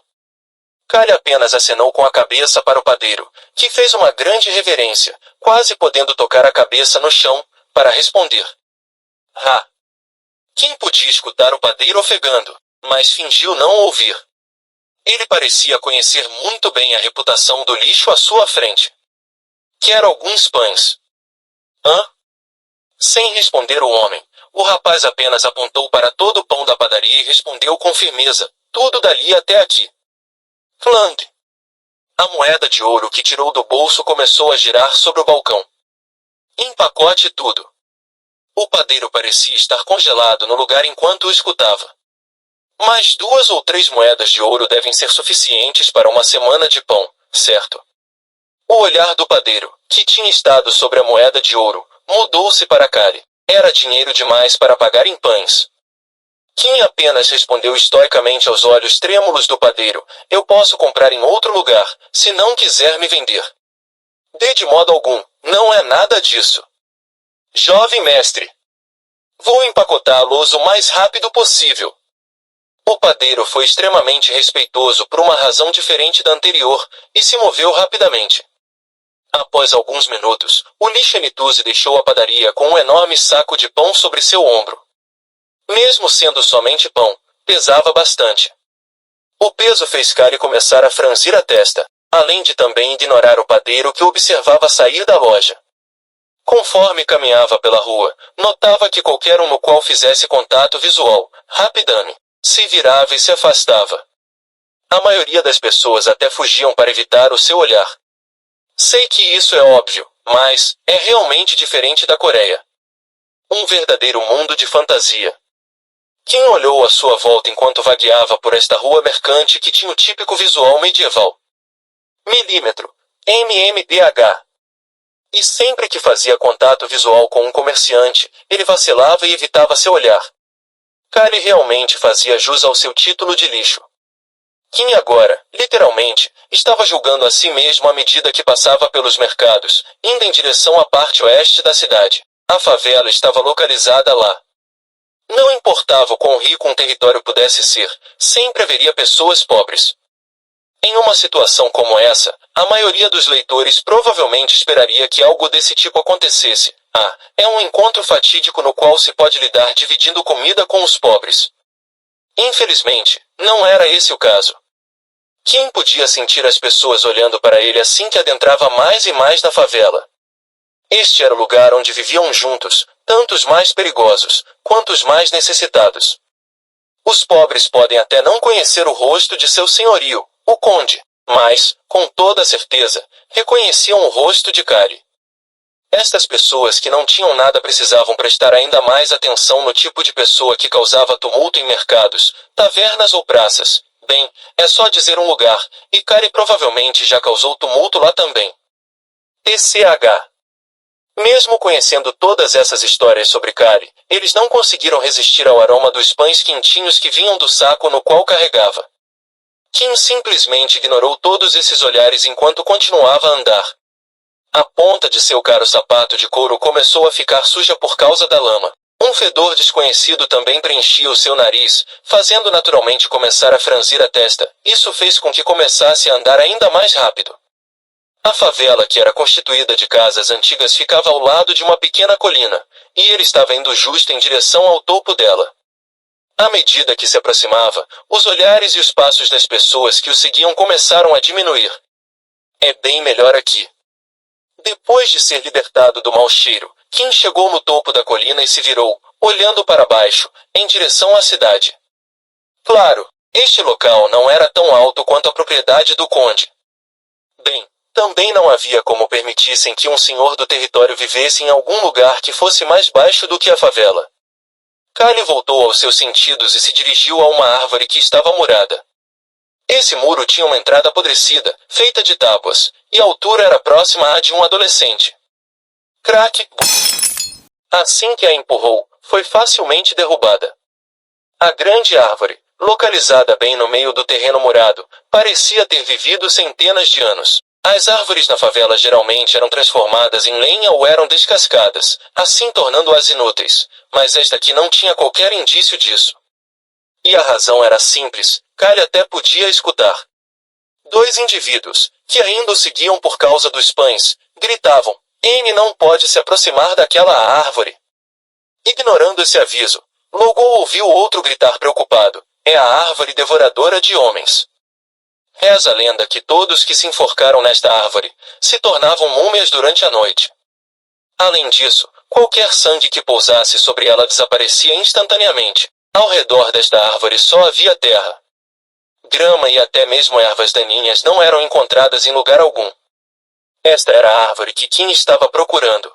A: Kali apenas acenou com a cabeça para o padeiro, que fez uma grande reverência, quase podendo tocar a cabeça no chão, para responder. Ah! Quem podia escutar o padeiro ofegando, mas fingiu não ouvir. Ele parecia conhecer muito bem a reputação do lixo à sua frente. Quer alguns pães? Hã? Sem responder o homem, o rapaz apenas apontou para todo o pão da padaria e respondeu com firmeza, tudo dali até aqui. Fland. A moeda de ouro que tirou do bolso começou a girar sobre o balcão. Empacote tudo. O padeiro parecia estar congelado no lugar enquanto o escutava. Mas 2 ou 3 moedas de ouro devem ser suficientes para uma semana de pão, certo? O olhar do padeiro, que tinha estado sobre a moeda de ouro, mudou-se para Kali. Era dinheiro demais para pagar em pães. Kim apenas respondeu estoicamente aos olhos trêmulos do padeiro, eu posso comprar em outro lugar, se não quiser me vender. De modo algum, não é nada disso. Jovem mestre. Vou empacotá-los o mais rápido possível. O padeiro foi extremamente respeitoso por uma razão diferente da anterior, e se moveu rapidamente. Após alguns minutos, o Lichenituze deixou a padaria com um enorme saco de pão sobre seu ombro. Mesmo sendo somente pão, pesava bastante. O peso fez Kali começar a franzir a testa, além de também ignorar o padeiro que o observava sair da loja. Conforme caminhava pela rua, notava que qualquer um no qual fizesse contato visual, rapidamente, se virava e se afastava. A maioria das pessoas até fugiam para evitar o seu olhar. Sei que isso é óbvio, mas é realmente diferente da Coreia. Um verdadeiro mundo de fantasia. Kim olhou à sua volta enquanto vagueava por esta rua mercante que tinha o típico visual medieval. Milímetro, MMDH. E sempre que fazia contato visual com um comerciante, ele vacilava e evitava seu olhar. Kali realmente fazia jus ao seu título de lixo. Kim agora, literalmente, estava julgando a si mesmo à medida que passava pelos mercados, indo em direção à parte oeste da cidade. A favela estava localizada lá. Não importava o quão rico um território pudesse ser, sempre haveria pessoas pobres. Em uma situação como essa, a maioria dos leitores provavelmente esperaria que algo desse tipo acontecesse. É um encontro fatídico no qual se pode lidar dividindo comida com os pobres. Infelizmente, não era esse o caso. Kim podia sentir as pessoas olhando para ele assim que adentrava mais e mais na favela. Este era o lugar onde viviam juntos, tanto os mais perigosos, quanto os mais necessitados. Os pobres podem até não conhecer o rosto de seu senhorio, o conde, mas, com toda certeza, reconheciam o rosto de Kari. Estas pessoas que não tinham nada precisavam prestar ainda mais atenção no tipo de pessoa que causava tumulto em mercados, tavernas ou praças. Bem, é só dizer um lugar, e Kari provavelmente já causou tumulto lá também. TCH. Mesmo conhecendo todas essas histórias sobre Kari, eles não conseguiram resistir ao aroma dos pães quentinhos que vinham do saco no qual carregava. Kim simplesmente ignorou todos esses olhares enquanto continuava a andar. A ponta de seu caro sapato de couro começou a ficar suja por causa da lama. Um fedor desconhecido também preenchia o seu nariz, fazendo naturalmente começar a franzir a testa. Isso fez com que começasse a andar ainda mais rápido. A favela, que era constituída de casas antigas, ficava ao lado de uma pequena colina, e ele estava indo justo em direção ao topo dela. À medida que se aproximava, os olhares e os passos das pessoas que o seguiam começaram a diminuir. É bem melhor aqui. Depois de ser libertado do mau cheiro, Kim chegou no topo da colina e se virou, olhando para baixo, em direção à cidade. Claro, este local não era tão alto quanto a propriedade do conde. Bem, também não havia como permitissem que um senhor do território vivesse em algum lugar que fosse mais baixo do que a favela. Kali voltou aos seus sentidos e se dirigiu a uma árvore que estava murada. Esse muro tinha uma entrada apodrecida, feita de tábuas, e a altura era próxima à de um adolescente. Crack! Assim que a empurrou, foi facilmente derrubada. A grande árvore, localizada bem no meio do terreno murado, parecia ter vivido centenas de anos. As árvores na favela geralmente eram transformadas em lenha ou eram descascadas, assim tornando-as inúteis, mas esta aqui não tinha qualquer indício disso. E a razão era simples, Kali até podia escutar. Dois indivíduos, que ainda o seguiam por causa dos pães, gritavam: "N não pode se aproximar daquela árvore." Ignorando esse aviso, logo ouviu outro gritar preocupado: "É a árvore devoradora de homens." Reza a lenda que todos que se enforcaram nesta árvore se tornavam múmias durante a noite. Além disso, qualquer sangue que pousasse sobre ela desaparecia instantaneamente. Ao redor desta árvore só havia terra. Grama e até mesmo ervas daninhas não eram encontradas em lugar algum. Esta era a árvore que Kim estava procurando.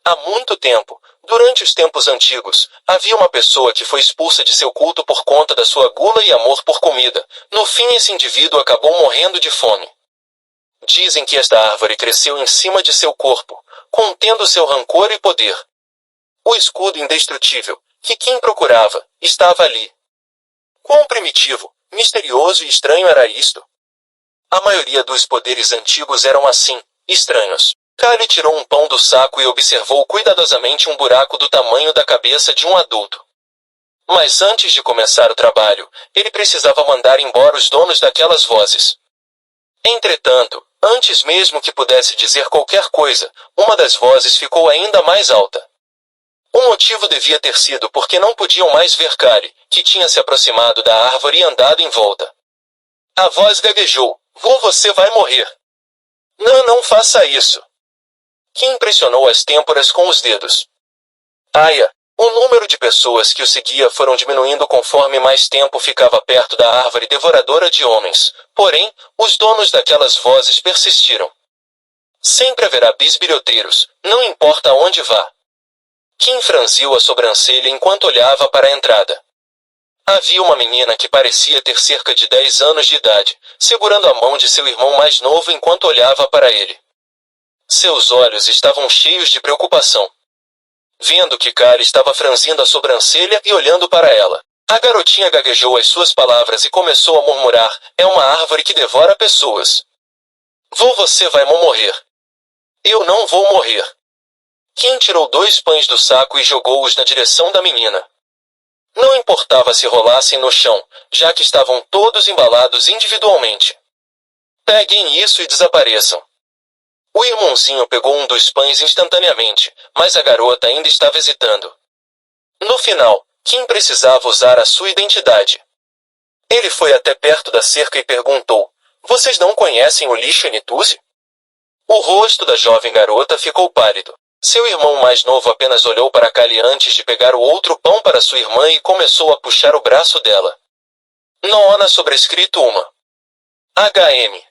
A: Há muito tempo, durante os tempos antigos, havia uma pessoa que foi expulsa de seu culto por conta da sua gula e amor por comida. No fim, esse indivíduo acabou morrendo de fome. Dizem que esta árvore cresceu em cima de seu corpo, contendo seu rancor e poder. O escudo indestrutível, que Kim procurava, estava ali. Quão primitivo, misterioso e estranho era isto? A maioria dos poderes antigos eram assim, estranhos. Kali tirou um pão do saco e observou cuidadosamente um buraco do tamanho da cabeça de um adulto. Mas antes de começar o trabalho, ele precisava mandar embora os donos daquelas vozes. Entretanto, antes mesmo que pudesse dizer qualquer coisa, uma das vozes ficou ainda mais alta. O motivo devia ter sido porque não podiam mais ver Kali, que tinha se aproximado da árvore e andado em volta. A voz gaguejou: Você vai morrer." Não faça isso." Kim pressionou as têmporas com os dedos. Aia! O número de pessoas que o seguia foram diminuindo conforme mais tempo ficava perto da árvore devoradora de homens. Porém, os donos daquelas vozes persistiram. Sempre haverá bisbilhoteiros, não importa aonde vá. Kim franziu a sobrancelha enquanto olhava para a entrada. Havia uma menina que parecia ter cerca de 10 anos de idade, segurando a mão de seu irmão mais novo enquanto olhava para ele. Seus olhos estavam cheios de preocupação. Vendo que Kali estava franzindo a sobrancelha e olhando para ela, a garotinha gaguejou as suas palavras e começou a murmurar: "É uma árvore que devora pessoas." Você vai morrer." "Eu não vou morrer." Kim tirou 2 pães do saco e jogou-os na direção da menina. Não importava se rolassem no chão, já que estavam todos embalados individualmente. "Peguem isso e desapareçam." O irmãozinho pegou um dos pães instantaneamente, mas a garota ainda estava hesitando. No final, Kim precisava usar a sua identidade. Ele foi até perto da cerca e perguntou: "Vocês não conhecem o lixo Nituzi?" O rosto da jovem garota ficou pálido. Seu irmão mais novo apenas olhou para Kali antes de pegar o outro pão para sua irmã e começou a puxar o braço dela. Noona sobrescrito uma. HM.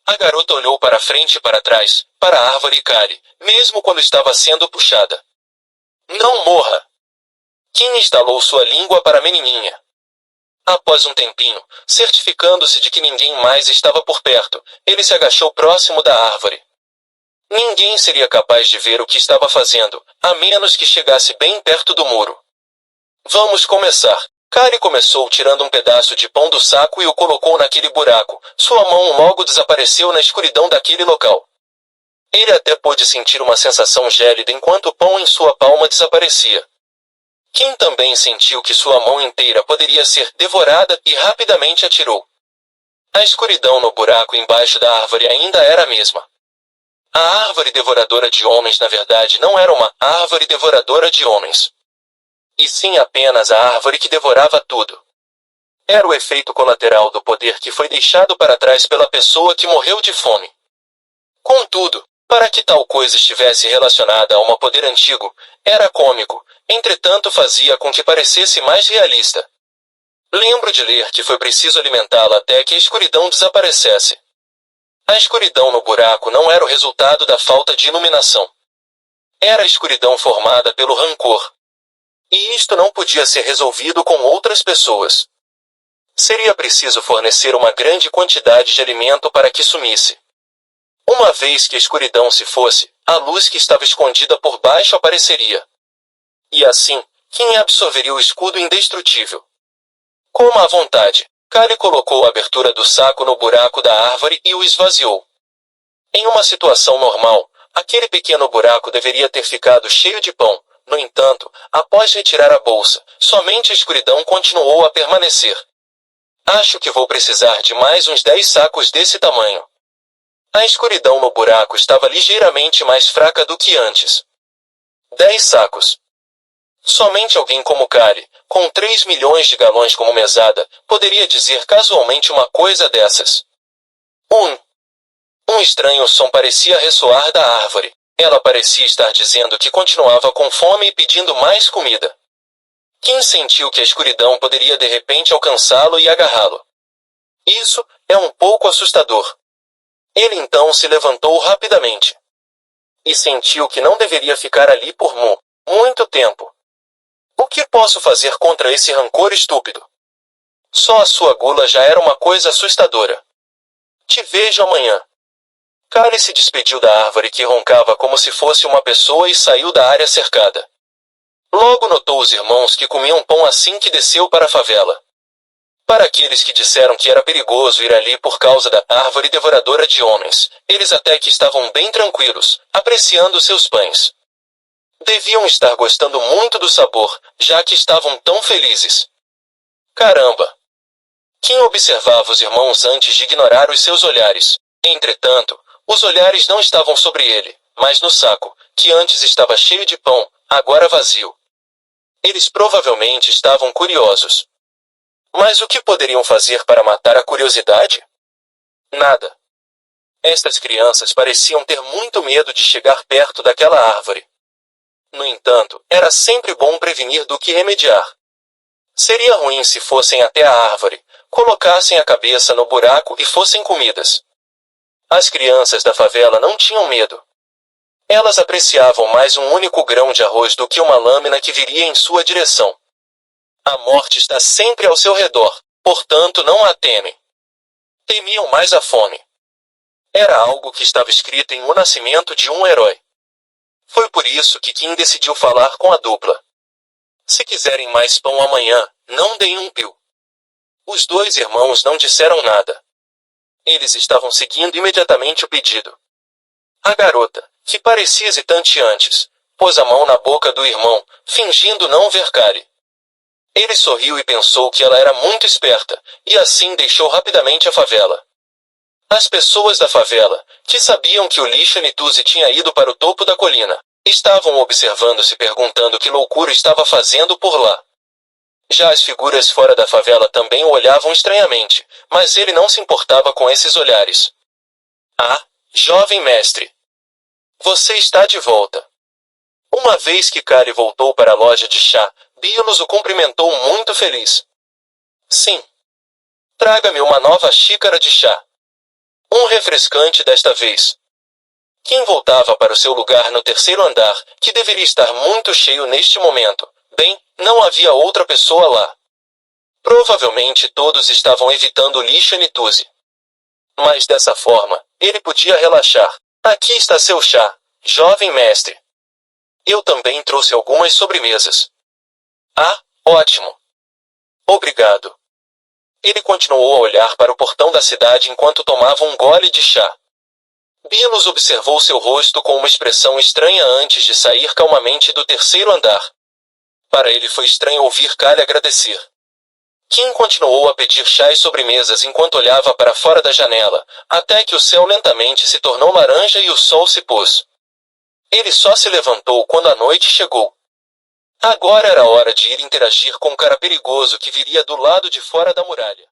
A: A garota olhou para frente e para trás, para a árvore e Kali, mesmo quando estava sendo puxada. Não morra! Kim estalou sua língua para a menininha. Após um tempinho, certificando-se de que ninguém mais estava por perto, ele se agachou próximo da árvore. Ninguém seria capaz de ver o que estava fazendo, a menos que chegasse bem perto do muro. Vamos começar. Kali começou tirando um pedaço de pão do saco e o colocou naquele buraco. Sua mão logo desapareceu na escuridão daquele local. Ele até pôde sentir uma sensação gélida enquanto o pão em sua palma desaparecia. Kim também sentiu que sua mão inteira poderia ser devorada e rapidamente atirou. A escuridão no buraco embaixo da árvore ainda era a mesma. A árvore devoradora de homens na verdade não era uma árvore devoradora de homens. E sim apenas a árvore que devorava tudo. Era o efeito colateral do poder que foi deixado para trás pela pessoa que morreu de fome. Contudo, para que tal coisa estivesse relacionada a um poder antigo, era cômico, entretanto fazia com que parecesse mais realista. Lembro de ler que foi preciso alimentá-la até que a escuridão desaparecesse. A escuridão no buraco não era o resultado da falta de iluminação. Era a escuridão formada pelo rancor. E isto não podia ser resolvido com outras pessoas. Seria preciso fornecer uma grande quantidade de alimento para que sumisse. Uma vez que a escuridão se fosse, a luz que estava escondida por baixo apareceria. E assim, quem absorveria o escudo indestrutível? Com má vontade, Kali colocou a abertura do saco no buraco da árvore e o esvaziou. Em uma situação normal, aquele pequeno buraco deveria ter ficado cheio de pão. No entanto, após retirar a bolsa, somente a escuridão continuou a permanecer. Acho que vou precisar de mais uns 10 sacos desse tamanho. A escuridão no buraco estava ligeiramente mais fraca do que antes. 10 sacos. Somente alguém como Kali, com 3 milhões de galões como mesada, poderia dizer casualmente uma coisa dessas. Um estranho som parecia ressoar da árvore. Ela parecia estar dizendo que continuava com fome e pedindo mais comida. Kim sentiu que a escuridão poderia de repente alcançá-lo e agarrá-lo. Isso é um pouco assustador. Ele então se levantou rapidamente. E sentiu que não deveria ficar ali por muito tempo. O que posso fazer contra esse rancor estúpido? Só a sua gula já era uma coisa assustadora. Te vejo amanhã. Kali se despediu da árvore que roncava como se fosse uma pessoa e saiu da área cercada. Logo notou os irmãos que comiam pão assim que desceu para a favela. Para aqueles que disseram que era perigoso ir ali por causa da árvore devoradora de homens, eles até que estavam bem tranquilos, apreciando seus pães. Deviam estar gostando muito do sabor, já que estavam tão felizes. Caramba! Kim observava os irmãos antes de ignorar os seus olhares. Entretanto, os olhares não estavam sobre ele, mas no saco, que antes estava cheio de pão, agora vazio. Eles provavelmente estavam curiosos. Mas o que poderiam fazer para matar a curiosidade? Nada. Estas crianças pareciam ter muito medo de chegar perto daquela árvore. No entanto, era sempre bom prevenir do que remediar. Seria ruim se fossem até a árvore, colocassem a cabeça no buraco e fossem comidas. As crianças da favela não tinham medo. Elas apreciavam mais um único grão de arroz do que uma lâmina que viria em sua direção. A morte está sempre ao seu redor, portanto não a temem. Temiam mais a fome. Era algo que estava escrito em O Nascimento de um Herói. Foi por isso que Kim decidiu falar com a dupla. Se quiserem mais pão amanhã, não deem um pio. Os dois irmãos não disseram nada. Eles estavam seguindo imediatamente o pedido. A garota, que parecia hesitante antes, pôs a mão na boca do irmão, fingindo não ver Kali. Ele sorriu e pensou que ela era muito esperta, e assim deixou rapidamente a favela. As pessoas da favela, que sabiam que o lixo Nituzi tinha ido para o topo da colina, estavam observando-se perguntando que loucura estava fazendo por lá. Já as figuras fora da favela também o olhavam estranhamente, mas ele não se importava com esses olhares. Ah, jovem mestre! Você está de volta. Uma vez que Kali voltou para a loja de chá, Bilos o cumprimentou muito feliz. Sim. Traga-me uma nova xícara de chá. Um refrescante desta vez. Kim voltava para o seu lugar no terceiro andar, que deveria estar muito cheio neste momento. Bem, não havia outra pessoa lá. Provavelmente todos estavam evitando o lixo Nituse. Mas dessa forma, ele podia relaxar. Aqui está seu chá, jovem mestre. Eu também trouxe algumas sobremesas. Ah, ótimo. Obrigado. Ele continuou a olhar para o portão da cidade enquanto tomava um gole de chá. Bilos observou seu rosto com uma expressão estranha antes de sair calmamente do terceiro andar. Para ele foi estranho ouvir Kali agradecer. Kim continuou a pedir chá e sobremesas enquanto olhava para fora da janela, até que o céu lentamente se tornou laranja e o sol se pôs. Ele só se levantou quando a noite chegou. Agora era hora de ir interagir com o cara perigoso que viria do lado de fora da muralha.